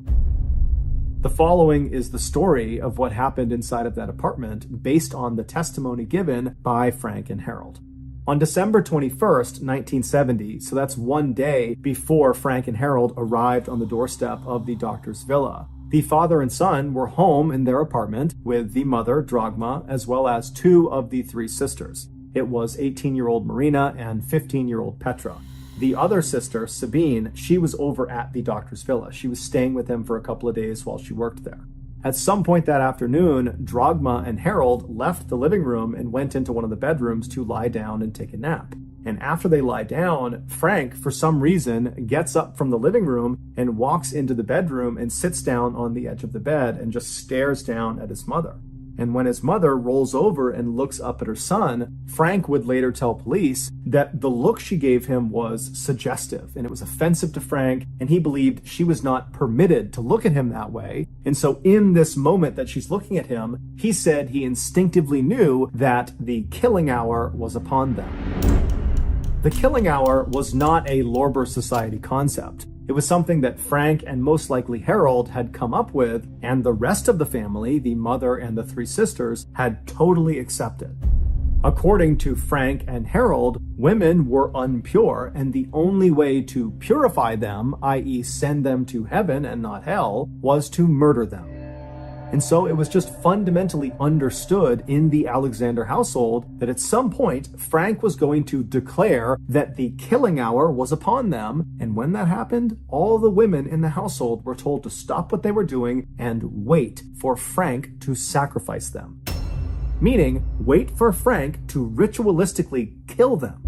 The following is the story of what happened inside of that apartment based on the testimony given by Frank and Harold. On December 21st, 1970, so that's one day before Frank and Harold arrived on the doorstep of the doctor's villa, the father and son were home in their apartment with the mother, Dragma, as well as 2 of the 3 sisters. It was 18-year-old Marina and 15-year-old Petra. The other sister, Sabine, she was over at the doctor's villa. She was staying with him for a couple of days while she worked there. At some point that afternoon, Dragma and Harold left the living room and went into one of the bedrooms to lie down and take a nap. And after they lie down, Frank, for some reason, gets up from the living room and walks into the bedroom and sits down on the edge of the bed and just stares down at his mother. And when his mother rolls over and looks up at her son, Frank would later tell police that the look she gave him was suggestive and it was offensive to Frank, and he believed she was not permitted to look at him that way. And so in this moment that she's looking at him, he said he instinctively knew that the killing hour was upon them. The killing hour was not a Lorber Society concept. It was something that Frank and most likely Harold had come up with, and the rest of the family, the mother and the 3 sisters, had totally accepted. According to Frank and Harold, women were impure, and the only way to purify them, i.e. send them to heaven and not hell, was to murder them. And so it was just fundamentally understood in the Alexander household that at some point, Frank was going to declare that the killing hour was upon them. And when that happened, all the women in the household were told to stop what they were doing and wait for Frank to sacrifice them. Meaning, wait for Frank to ritualistically kill them.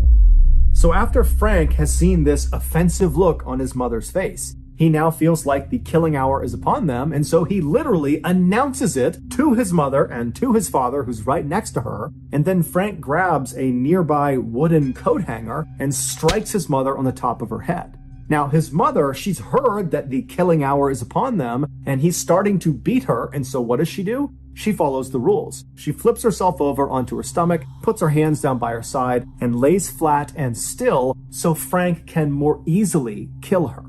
So after Frank has seen this offensive look on his mother's face, he now feels like the killing hour is upon them, and so he literally announces it to his mother and to his father, who's right next to her, and then Frank grabs a nearby wooden coat hanger and strikes his mother on the top of her head. Now, his mother, she's heard that the killing hour is upon them, and he's starting to beat her, and so what does she do? She follows the rules. She flips herself over onto her stomach, puts her hands down by her side, and lays flat and still so Frank can more easily kill her.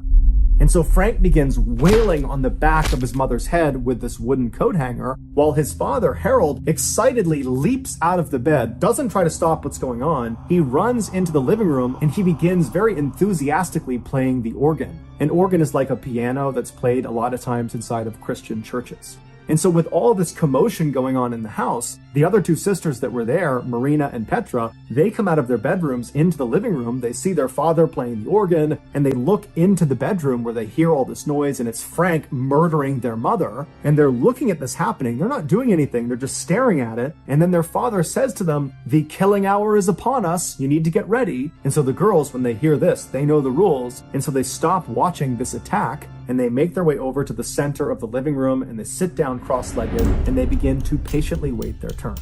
And so Frank begins wailing on the back of his mother's head with this wooden coat hanger, while his father, Harold, excitedly leaps out of the bed, doesn't try to stop what's going on. He runs into the living room and he begins very enthusiastically playing the organ. An organ is like a piano that's played a lot of times inside of Christian churches. And so with all this commotion going on in the house, the other two sisters that were there, Marina and Petra, they come out of their bedrooms into the living room. They see their father playing the organ, and they look into the bedroom where they hear all this noise, and it's Frank murdering their mother. And they're looking at this happening. They're not doing anything. They're just staring at it. And then their father says to them, "The killing hour is upon us. You need to get ready." And so the girls, when they hear this, they know the rules. And so they stop watching this attack, and they make their way over to the center of the living room, and they sit down cross-legged, and they begin to patiently wait their turn.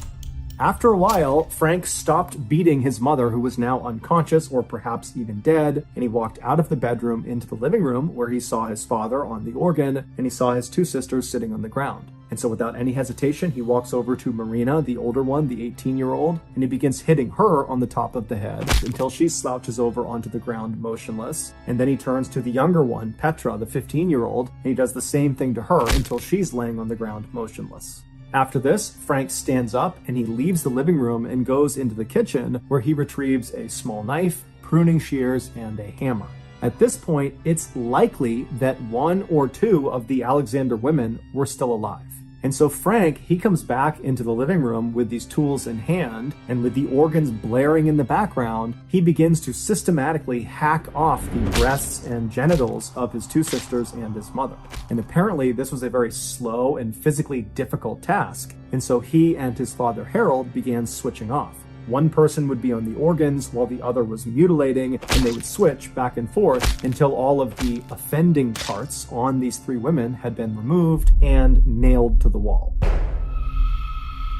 After a while, Frank stopped beating his mother, who was now unconscious or perhaps even dead, and he walked out of the bedroom into the living room where he saw his father on the organ, and he saw his two sisters sitting on the ground. And so without any hesitation, he walks over to Marina, the older one, the 18-year-old, and he begins hitting her on the top of the head until she slouches over onto the ground motionless. And then he turns to the younger one, Petra, the 15-year-old, and he does the same thing to her until she's laying on the ground motionless. After this, Frank stands up and he leaves the living room and goes into the kitchen where he retrieves a small knife, pruning shears, and a hammer. At this point, it's likely that one or two of the Alexander women were still alive. And so Frank, he comes back into the living room with these tools in hand, and with the organs blaring in the background, he begins to systematically hack off the breasts and genitals of his two sisters and his mother. And apparently this was a very slow and physically difficult task, and so he and his father Harold began switching off. One person would be on the organs while the other was mutilating, and they would switch back and forth until all of the offending parts on these three women had been removed and nailed to the wall.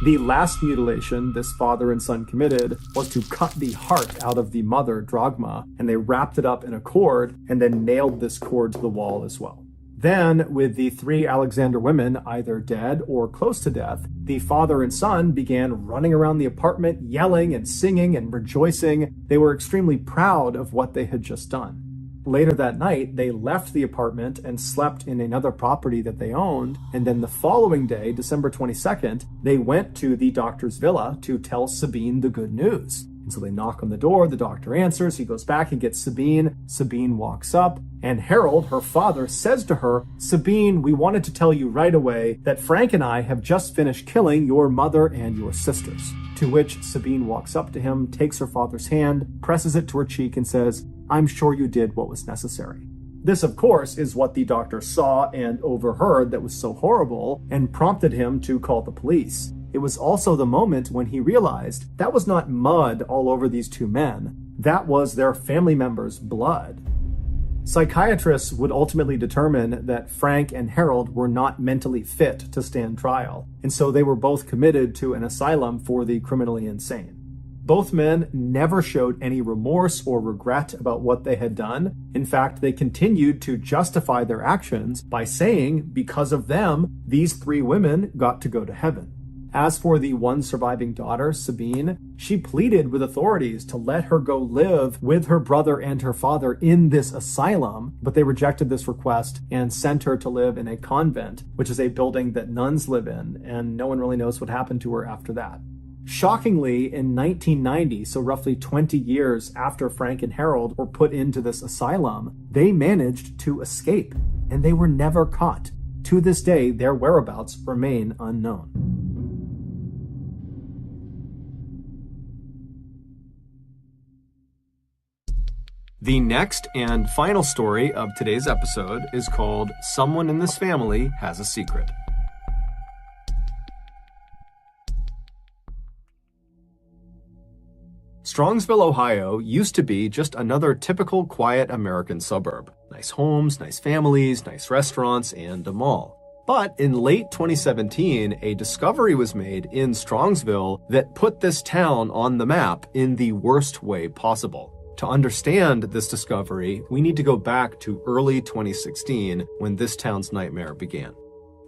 The last mutilation this father and son committed was to cut the heart out of the mother, Dragma, and they wrapped it up in a cord and then nailed this cord to the wall as well. Then, with the three Alexander women either dead or close to death, the father and son began running around the apartment, yelling and singing and rejoicing. They were extremely proud of what they had just done. Later that night, they left the apartment and slept in another property that they owned, and then the following day, December 22nd, they went to the doctor's villa to tell Sabine the good news. And so they knock on the door, the doctor answers, he goes back and gets Sabine. Sabine walks up, and Harold, her father, says to her, "Sabine, we wanted to tell you right away that Frank and I have just finished killing your mother and your sisters." To which Sabine walks up to him, takes her father's hand, presses it to her cheek, and says, "I'm sure you did what was necessary." This, of course, is what the doctor saw and overheard that was so horrible and prompted him to call the police. It was also the moment when he realized that was not mud all over these two men. That was their family members' blood. Psychiatrists would ultimately determine that Frank and Harold were not mentally fit to stand trial, and so they were both committed to an asylum for the criminally insane. Both men never showed any remorse or regret about what they had done. In fact, they continued to justify their actions by saying, because of them, these three women got to go to heaven. As for the one surviving daughter, Sabine, she pleaded with authorities to let her go live with her brother and her father in this asylum, but they rejected this request and sent her to live in a convent, which is a building that nuns live in, and no one really knows what happened to her after that. Shockingly, in 1990, so roughly 20 years after Frank and Harold were put into this asylum, they managed to escape, and they were never caught. To this day, their whereabouts remain unknown. The next and final story of today's episode is called Someone in This Family Has a Secret. Strongsville, Ohio used to be just another typical quiet American suburb. Nice homes, nice families, nice restaurants, and a mall. But in late 2017, a discovery was made in Strongsville that put this town on the map in the worst way possible. To understand this discovery, we need to go back to early 2016 when this town's nightmare began.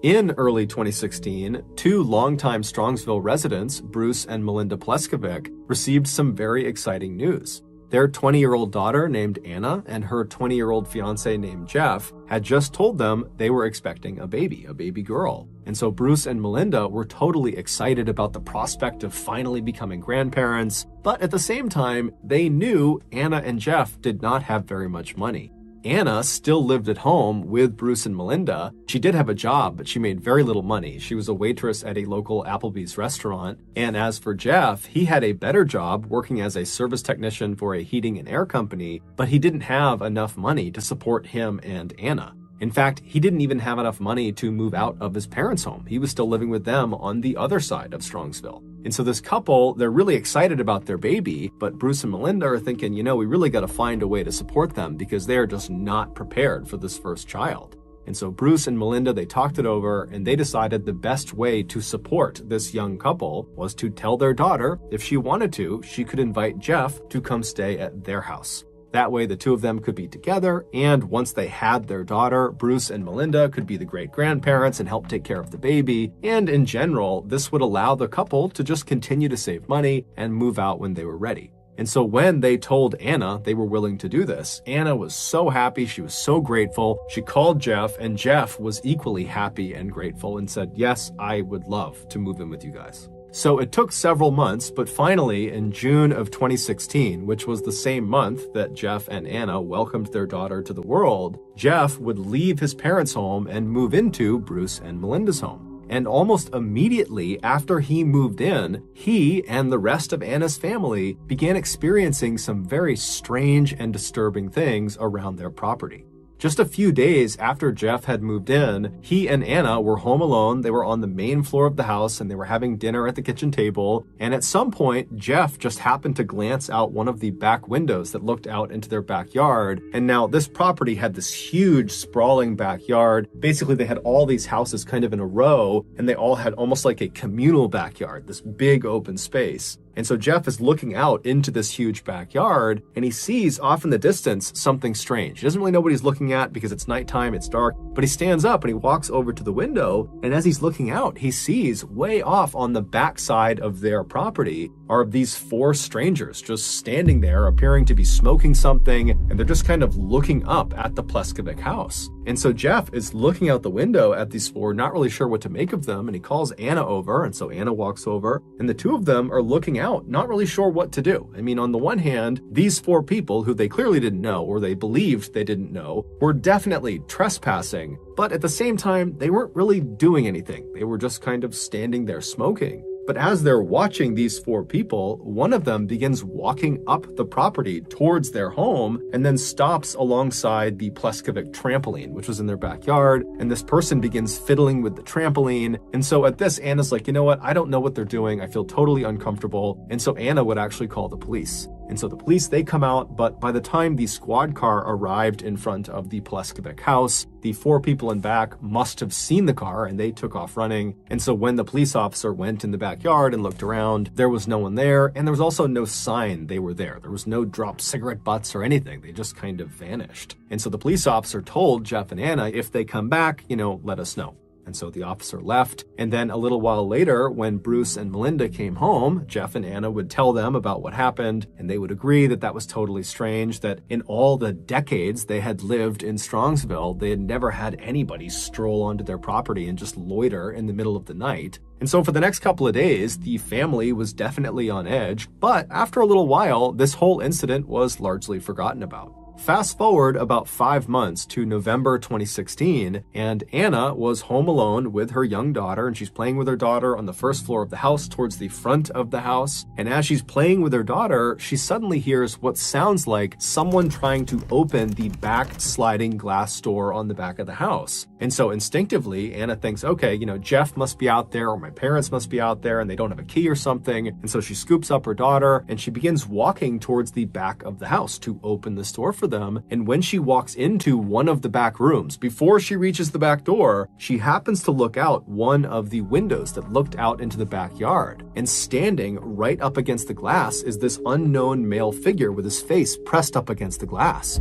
In early 2016, two longtime Strongsville residents, Bruce and Melinda Pleskovic, received some very exciting news. Their 20-year-old daughter named Anna and her 20-year-old fiance named Jeff had just told them they were expecting a baby girl. And so Bruce and Melinda were totally excited about the prospect of finally becoming grandparents, but at the same time, they knew Anna and Jeff did not have very much money. Anna still lived at home with Bruce and Melinda. She did have a job, but she made very little money. She was a waitress at a local Applebee's restaurant. And as for Jeff, he had a better job working as a service technician for a heating and air company, but he didn't have enough money to support him and Anna. In fact, he didn't even have enough money to move out of his parents' home. He was still living with them on the other side of Strongsville. And so this couple, they're really excited about their baby, but Bruce and Melinda are thinking, we really got to find a way to support them because they are just not prepared for this first child. And so Bruce and Melinda, they talked it over and they decided the best way to support this young couple was to tell their daughter if she wanted to, she could invite Jeff to come stay at their house. That way, the two of them could be together, and once they had their daughter, Bruce and Melinda could be the great-grandparents and help take care of the baby. And in general, this would allow the couple to just continue to save money and move out when they were ready. And so when they told Anna they were willing to do this, Anna was so happy, she was so grateful. She called Jeff, and Jeff was equally happy and grateful and said, yes, I would love to move in with you guys. So it took several months, but finally in June of 2016, which was the same month that Jeff and Anna welcomed their daughter to the world, Jeff would leave his parents' home and move into Bruce and Melinda's home. And almost immediately after he moved in, he and the rest of Anna's family began experiencing some very strange and disturbing things around their property. Just a few days after Jeff had moved in, he and Anna were home alone. They were on the main floor of the house and they were having dinner at the kitchen table. And at some point, Jeff just happened to glance out one of the back windows that looked out into their backyard. And now this property had this huge sprawling backyard. Basically, they had all these houses kind of in a row and they all had almost like a communal backyard, this big open space. And so Jeff is looking out into this huge backyard and he sees off in the distance something strange. He doesn't really know what he's looking at because it's nighttime, it's dark, but he stands up and he walks over to the window. And as he's looking out, he sees way off on the backside of their property are these four strangers just standing there appearing to be smoking something. And they're just kind of looking up at the Pleskovic house. And so Jeff is looking out the window at these four, not really sure what to make of them. And he calls Anna over. And so Anna walks over and the two of them are looking out, not really sure what to do. I mean, on the one hand, these four people who they clearly didn't know or they believed they didn't know were definitely trespassing. But at the same time, they weren't really doing anything. They were just kind of standing there smoking. But as they're watching these four people, one of them begins walking up the property towards their home and then stops alongside the Pleskovic trampoline, which was in their backyard. And this person begins fiddling with the trampoline. And so at this, Anna's like, you know what? I don't know what they're doing. I feel totally uncomfortable. And so Anna would actually call the police. And so the police, they come out, but by the time the squad car arrived in front of the Pleskovic house, the four people in back must have seen the car and they took off running. And so when the police officer went in the backyard and looked around, there was no one there. And there was also no sign they were there. There was no dropped cigarette butts or anything. They just kind of vanished. And so the police officer told Jeff and Anna, if they come back, let us know. And so the officer left. And then a little while later, when Bruce and Melinda came home, Jeff and Anna would tell them about what happened, and they would agree that that was totally strange, that in all the decades they had lived in Strongsville, they had never had anybody stroll onto their property and just loiter in the middle of the night. And so for the next couple of days, the family was definitely on edge, but after a little while, this whole incident was largely forgotten about. Fast forward about 5 months to November 2016, and Anna was home alone with her young daughter, and she's playing with her daughter on the first floor of the house towards the front of the house. And as she's playing with her daughter, she suddenly hears what sounds like someone trying to open the back sliding glass door on the back of the house. And so instinctively, Anna thinks, okay, Jeff must be out there, or my parents must be out there, and they don't have a key or something. And so she scoops up her daughter, and she begins walking towards the back of the house to open this door for them. And when she walks into one of the back rooms, before she reaches the back door, she happens to look out one of the windows that looked out into the backyard. And standing right up against the glass is this unknown male figure with his face pressed up against the glass.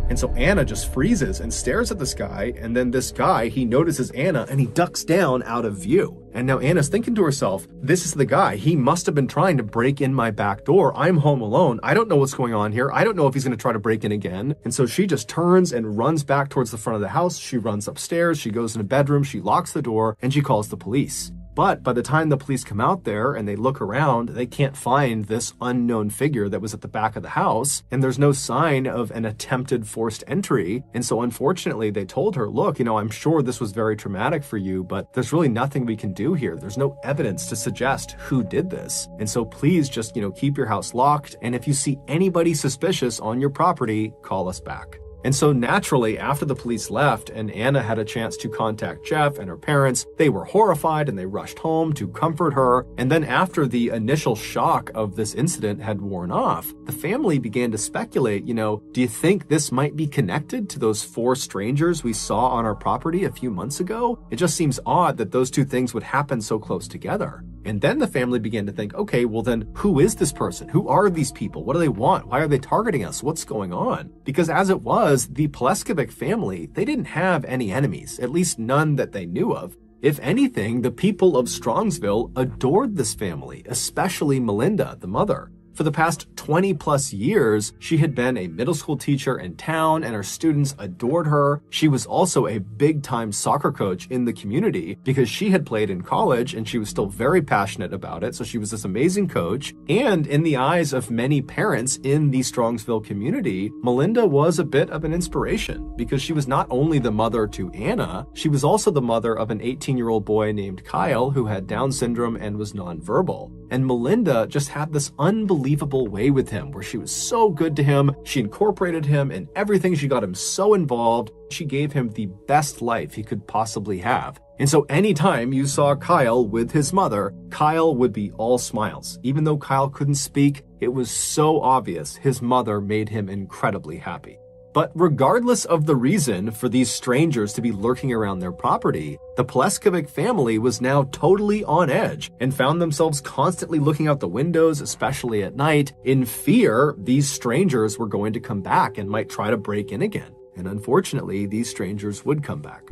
And so Anna just freezes and stares at this guy, and then this guy, he notices Anna and he ducks down out of view. And now Anna's thinking to herself, this is the guy. He must have been trying to break in my back door. I'm home alone. I don't know what's going on here. I don't know if he's going to try to break in again. And so she just turns and runs back towards the front of the house. She runs upstairs. She goes in a bedroom. She locks the door and she calls the police. But by the time the police come out there and they look around, they can't find this unknown figure that was at the back of the house, and there's no sign of an attempted forced entry. And so unfortunately, they told her, look, I'm sure this was very traumatic for you, but there's really nothing we can do here. There's no evidence to suggest who did this. And so please just, keep your house locked. And if you see anybody suspicious on your property, call us back. And so naturally, after the police left and Anna had a chance to contact Jeff and her parents, they were horrified and they rushed home to comfort her. And then after the initial shock of this incident had worn off, the family began to speculate, do you think this might be connected to those 4 strangers we saw on our property a few months ago? It just seems odd that those 2 things would happen so close together. And then the family began to think, okay, well then who is this person? Who are these people? What do they want? Why are they targeting us? What's going on? Because as it was, the Pleskovic family, they didn't have any enemies, at least none that they knew of. If anything, the people of Strongsville adored this family, especially Melinda, the mother. For the past 20 plus years, she had been a middle school teacher in town and her students adored her. She was also a big-time soccer coach in the community because she had played in college and she was still very passionate about it. So she was this amazing coach. And in the eyes of many parents in the Strongsville community, Melinda was a bit of an inspiration because she was not only the mother to Anna, she was also the mother of an 18-year-old boy named Kyle who had Down syndrome and was nonverbal. And Melinda just had this unbelievable way with him where she was so good to him. She incorporated him in everything. She got him so involved. She gave him the best life he could possibly have. And so anytime you saw Kyle with his mother, Kyle would be all smiles. Even though Kyle couldn't speak, it was so obvious his mother made him incredibly happy. But regardless of the reason for these strangers to be lurking around their property, the Pleskovic family was now totally on edge and found themselves constantly looking out the windows, especially at night, in fear these strangers were going to come back and might try to break in again. And unfortunately, these strangers would come back.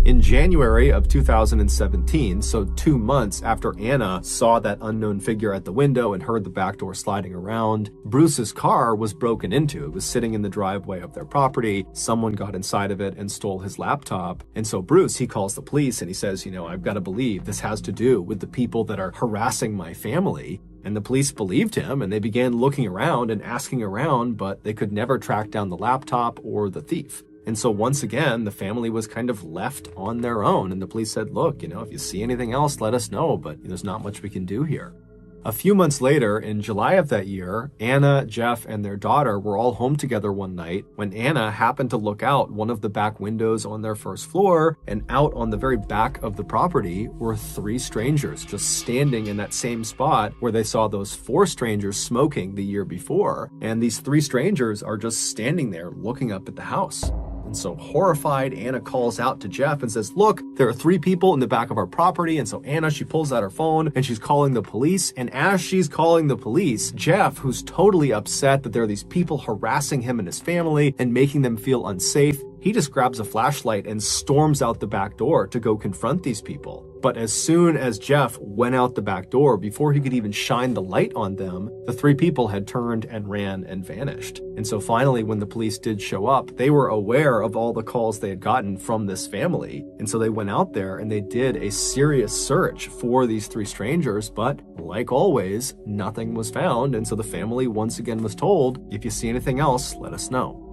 In January of 2017, so 2 months after Anna saw that unknown figure at the window and heard the back door sliding around, Bruce's car was broken into. It was sitting in the driveway of their property. Someone got inside of it and stole his laptop. And so Bruce, he calls the police and he says, I've got to believe this has to do with the people that are harassing my family. And the police believed him and they began looking around and asking around, but they could never track down the laptop or the thief. And so once again, the family was kind of left on their own. And the police said, look, if you see anything else, let us know, but there's not much we can do here. A few months later, in July of that year, Anna, Jeff, and their daughter were all home together one night when Anna happened to look out one of the back windows on their first floor, and out on the very back of the property were 3 strangers just standing in that same spot where they saw those 4 strangers smoking the year before. And these 3 strangers are just standing there looking up at the house. And so horrified, Anna calls out to Jeff and says, look, there are 3 people in the back of our property. And so Anna, she pulls out her phone and she's calling the police. And as she's calling the police, Jeff, who's totally upset that there are these people harassing him and his family and making them feel unsafe, he just grabs a flashlight and storms out the back door to go confront these people. But as soon as Jeff went out the back door, before he could even shine the light on them, the three people had turned and ran and vanished. And so finally, when the police did show up, they were aware of all the calls they had gotten from this family. And so they went out there and they did a serious search for these three strangers, but like always, nothing was found. And so the family once again was told, if you see anything else, let us know.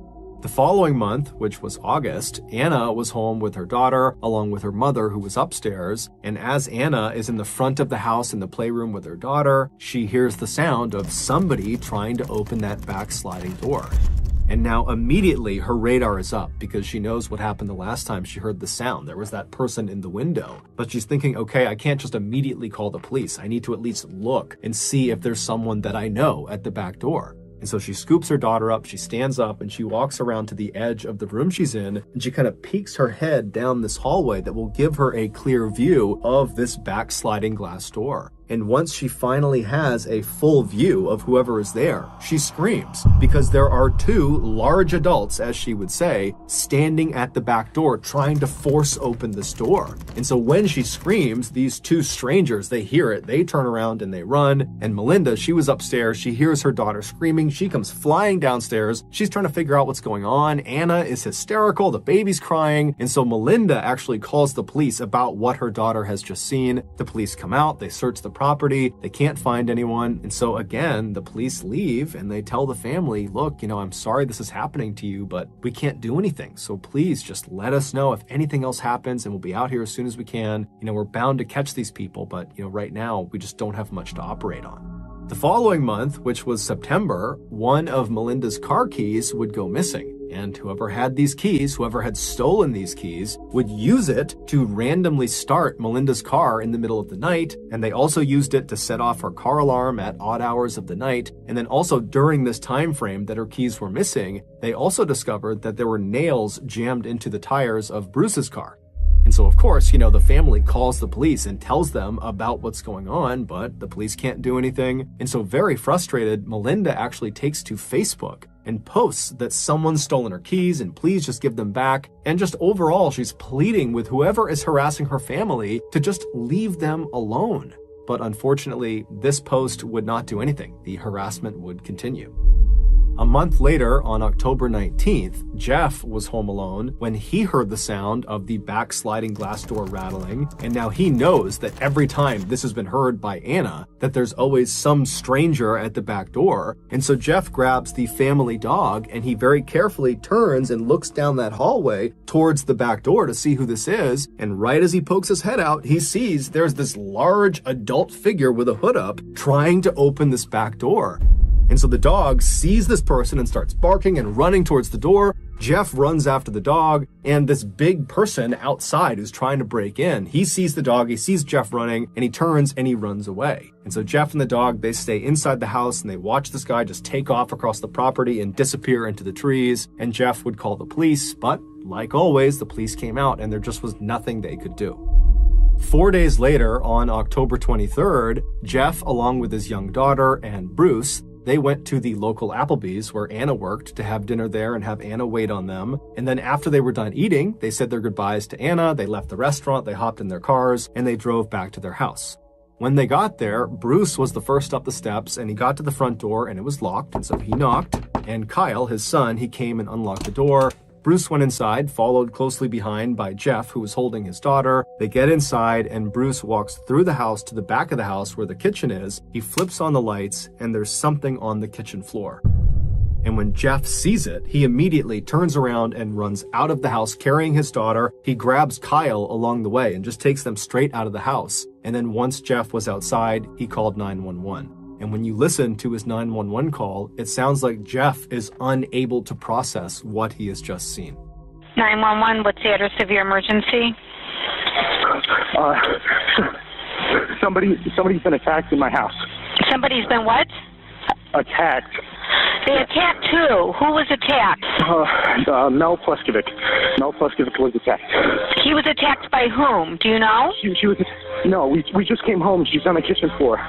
The following month, which was August, Anna was home with her daughter, along with her mother, who was upstairs. And as Anna is in the front of the house in the playroom with her daughter, she hears the sound of somebody trying to open that back sliding door. And now immediately her radar is up because she knows what happened the last time she heard the sound. There was that person in the window. But she's thinking, okay, I can't just immediately call the police. I need to at least look and see if there's someone that I know at the back door. And so she scoops her daughter up, she stands up, and she walks around to the edge of the room she's in, and she kind of peeks her head down this hallway that will give her a clear view of this backsliding glass door. And once she finally has a full view of whoever is there, she screams because there are two large adults, as she would say, standing at the back door trying to force open this door. And so when she screams, these two strangers, they hear it, they turn around and they run. And Melinda, she was upstairs, she hears her daughter screaming, she comes flying downstairs, she's trying to figure out what's going on. Anna is hysterical, the baby's crying. And so Melinda actually calls the police about what her daughter has just seen. The police come out, they search the property, they can't find anyone. And so again, the police leave and they tell the family, look, I'm sorry this is happening to you, but we can't do anything. So please just let us know if anything else happens and we'll be out here as soon as we can. We're bound to catch these people, but right now we just don't have much to operate on. The following month, which was September, one of Melinda's car keys would go missing. And whoever had these keys, whoever had stolen these keys, would use it to randomly start Melinda's car in the middle of the night. And they also used it to set off her car alarm at odd hours of the night. And then also during this time frame that her keys were missing, they also discovered that there were nails jammed into the tires of Bruce's car. And so, of course, the family calls the police and tells them about what's going on, but the police can't do anything. And so very frustrated, Melinda actually takes to Facebook and posts that someone's stolen her keys and please just give them back. And just overall, she's pleading with whoever is harassing her family to just leave them alone. But unfortunately, this post would not do anything. The harassment would continue. A month later, on October 19th, Jeff was home alone when he heard the sound of the backsliding glass door rattling, and now he knows that every time this has been heard by Anna, that there's always some stranger at the back door. And so Jeff grabs the family dog and he very carefully turns and looks down that hallway towards the back door to see who this is. And right as he pokes his head out, he sees there's this large adult figure with a hood up trying to open this back door. And so the dog sees this person and starts barking and running towards the door. Jeff runs after the dog, and this big person outside who's trying to break in, he sees the dog, he sees Jeff running, and he turns and he runs away. And so Jeff and the dog, they stay inside the house and they watch this guy just take off across the property and disappear into the trees. And Jeff would call the police, but like always, the police came out and there just was nothing they could do. 4 days later, on October 23rd, Jeff, along with his young daughter and Bruce, they went to the local Applebee's where Anna worked to have dinner there and have Anna wait on them. And then after they were done eating, they said their goodbyes to Anna, they left the restaurant, they hopped in their cars, and they drove back to their house. When they got there, Bruce was the first up the steps and he got to the front door and it was locked, and so he knocked. And Kyle, his son, he came and unlocked the door. Bruce went inside, followed closely behind by Jeff, who was holding his daughter. They get inside, and Bruce walks through the house to the back of the house where the kitchen is. He flips on the lights, and there's something on the kitchen floor. And when Jeff sees it, he immediately turns around and runs out of the house carrying his daughter. He grabs Kyle along the way and just takes them straight out of the house. And then once Jeff was outside, he called 911. And when you listen to his 911 call, it sounds like Jeff is unable to process what he has just seen. 911, what's the address of your emergency? Somebody's been attacked in my house. Somebody's been what? Attacked. They attacked who? Who was attacked? Mel Pleskovic. Mel Pleskovic was attacked. He was attacked by whom? Do you know? She was. No, we just came home. She's on the kitchen floor.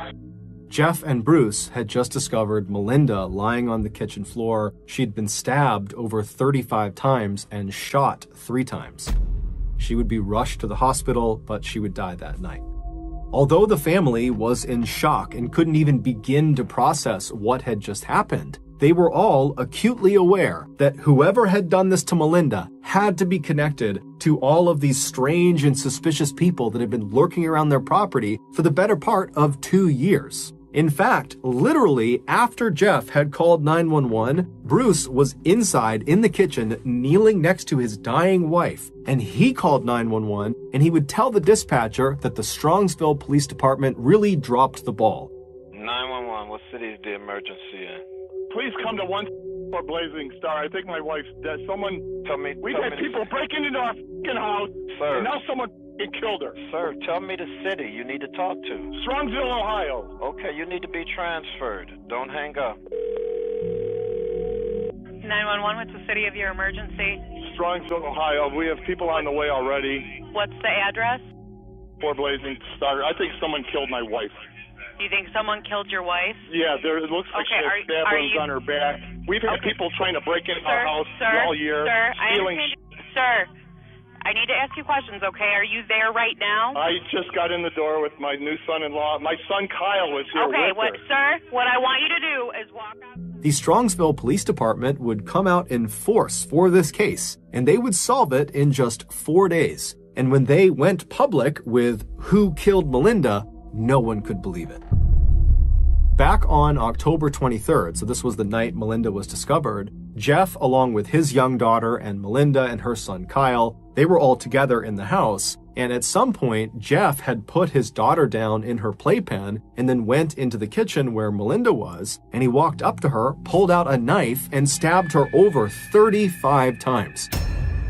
Jeff and Bruce had just discovered Melinda lying on the kitchen floor. She'd been stabbed over 35 times and shot 3 times. She would be rushed to the hospital, but she would die that night. Although the family was in shock and couldn't even begin to process what had just happened, they were all acutely aware that whoever had done this to Melinda had to be connected to all of these strange and suspicious people that had been lurking around their property for the better part of 2 years. In fact, literally after Jeff had called 911, Bruce was inside in the kitchen kneeling next to his dying wife, and he called 911 and he would tell the dispatcher that the Strongsville Police Department really dropped the ball. 911, what city is the emergency in? Please come to 1 Blazing Star. I think my wife's dead. We've had people breaking into our fucking house, Sir. and now someone killed her. Sir, tell me the city you need to talk to. Strongsville, Ohio. Okay, you need to be transferred. Don't hang up. 911, what's the city of your emergency? Strongsville, Ohio. We have people on the way already. What's the address? 4 Blazing Star. I think someone killed my wife. Do you think someone killed your wife? Yeah, it looks like she has stab wounds on her back. We've had people trying to break into our house all year. Stealing. Sir, I need to ask you questions, okay? Are you there right now? I just got in the door with my new son-in-law. My son Kyle was here with her. Sir, what I want you to do is walk out. The Strongsville Police Department would come out in force for this case, and they would solve it in just 4 days. And when they went public with who killed Melinda, no one could believe it. Back on October 23rd, so this was the night Melinda was discovered, Jeff, along with his young daughter and Melinda and her son Kyle, they were all together in the house, and at some point, Jeff had put his daughter down in her playpen and then went into the kitchen where Melinda was, and he walked up to her, pulled out a knife, and stabbed her over 35 times.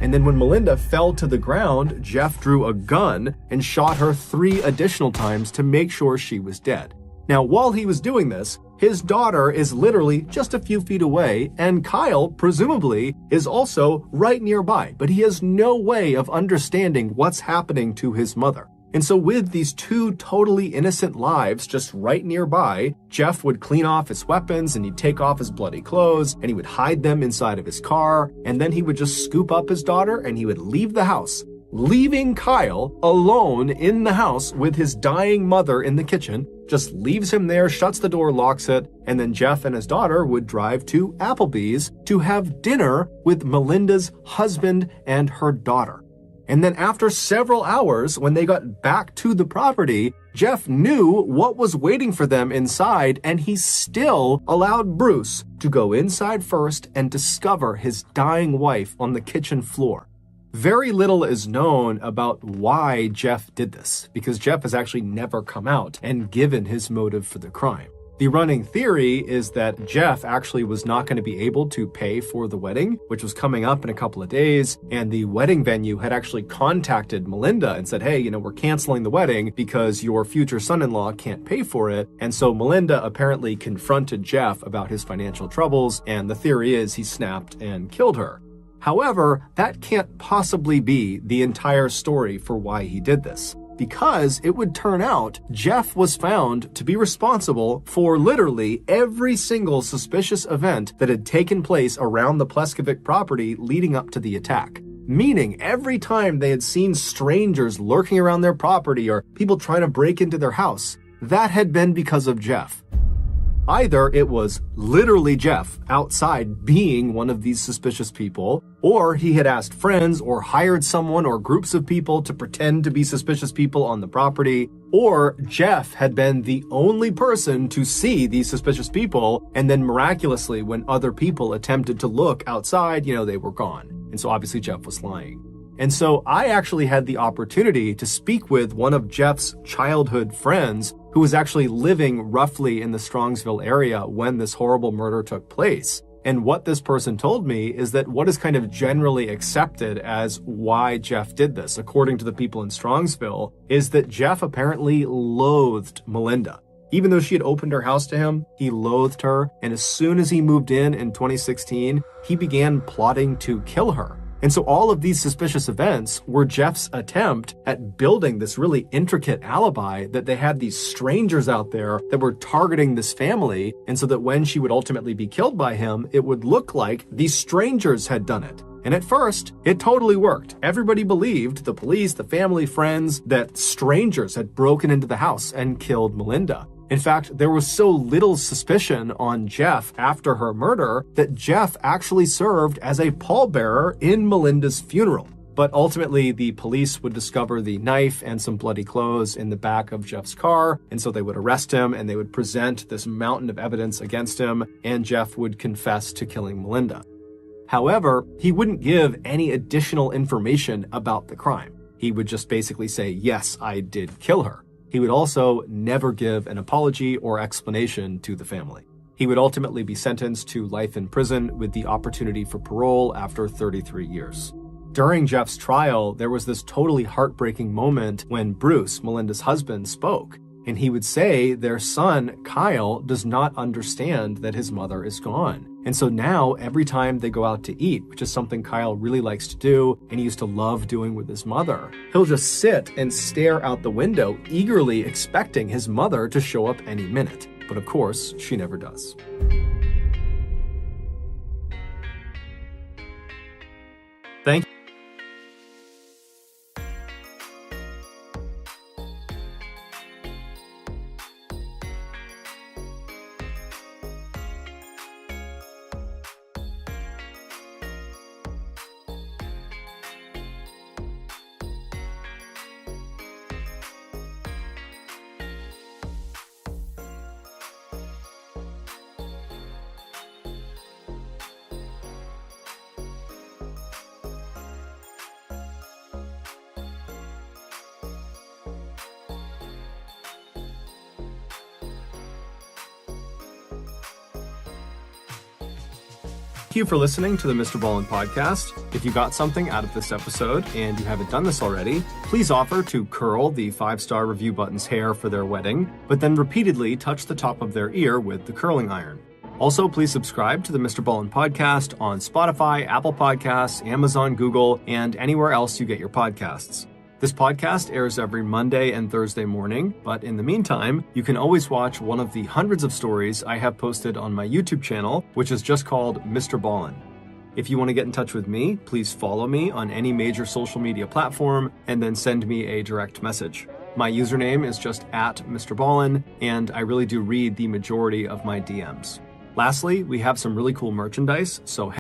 And then when Melinda fell to the ground, Jeff drew a gun and shot her 3 additional times to make sure she was dead. Now, while he was doing this, his daughter is literally just a few feet away, and Kyle, presumably, is also right nearby, but he has no way of understanding what's happening to his mother. And so with these 2 totally innocent lives just right nearby, Jeff would clean off his weapons and he'd take off his bloody clothes and he would hide them inside of his car, and then he would just scoop up his daughter and he would leave the house, leaving Kyle alone in the house with his dying mother in the kitchen, just leaves him there, shuts the door, locks it, and then Jeff and his daughter would drive to Applebee's to have dinner with Melinda's husband and her daughter. And then after several hours, when they got back to the property, Jeff knew what was waiting for them inside, and he still allowed Bruce to go inside first and discover his dying wife on the kitchen floor. Very little is known about why Jeff did this, because Jeff has actually never come out and given his motive for the crime. The running theory is that Jeff actually was not going to be able to pay for the wedding, which was coming up in a couple of days, and the wedding venue had actually contacted Melinda and said, hey, we're canceling the wedding because your future son-in-law can't pay for it. And so Melinda apparently confronted Jeff about his financial troubles, and the theory is he snapped and killed her. However, that can't possibly be the entire story for why he did this, because it would turn out Jeff was found to be responsible for literally every single suspicious event that had taken place around the Pleskovic property leading up to the attack. Meaning every time they had seen strangers lurking around their property or people trying to break into their house, that had been because of Jeff. Either it was literally Jeff outside being one of these suspicious people, or he had asked friends or hired someone or groups of people to pretend to be suspicious people on the property, or Jeff had been the only person to see these suspicious people, and then miraculously when other people attempted to look outside, they were gone. And so obviously Jeff was lying. And so I actually had the opportunity to speak with one of Jeff's childhood friends who was actually living roughly in the Strongsville area when this horrible murder took place. And what this person told me is that what is kind of generally accepted as why Jeff did this, according to the people in Strongsville, is that Jeff apparently loathed Melinda. Even though she had opened her house to him, he loathed her. And as soon as he moved in 2016, he began plotting to kill her. And so all of these suspicious events were Jeff's attempt at building this really intricate alibi that they had these strangers out there that were targeting this family, and so that when she would ultimately be killed by him, it would look like these strangers had done it. And at first, it totally worked. Everybody believed, the police, the family, friends, that strangers had broken into the house and killed Melinda. In fact, there was so little suspicion on Jeff after her murder that Jeff actually served as a pallbearer in Melinda's funeral. But ultimately, the police would discover the knife and some bloody clothes in the back of Jeff's car, and so they would arrest him and they would present this mountain of evidence against him, and Jeff would confess to killing Melinda. However, he wouldn't give any additional information about the crime. He would just basically say, yes, I did kill her. He would also never give an apology or explanation to the family. He would ultimately be sentenced to life in prison with the opportunity for parole after 33 years. During Jeff's trial, there was this totally heartbreaking moment when Bruce, Melinda's husband, spoke. And he would say their son, Kyle, does not understand that his mother is gone. And so now, every time they go out to eat, which is something Kyle really likes to do and he used to love doing with his mother, he'll just sit and stare out the window, eagerly expecting his mother to show up any minute. But of course, she never does. Thank you. Thank you for listening to the MrBallen podcast. If you got something out of this episode and you haven't done this already, please offer to curl the 5-star review button's hair for their wedding, but then repeatedly touch the top of their ear with the curling iron. Also, please subscribe to the MrBallen podcast on Spotify, Apple Podcasts, Amazon, Google, and anywhere else you get your podcasts. This podcast airs every Monday and Thursday morning, but in the meantime, you can always watch one of the hundreds of stories I have posted on my YouTube channel, which is just called MrBallen. If you want to get in touch with me, please follow me on any major social media platform and then send me a direct message. My username is just @MrBallen, and I really do read the majority of my DMs. Lastly, we have some really cool merchandise, so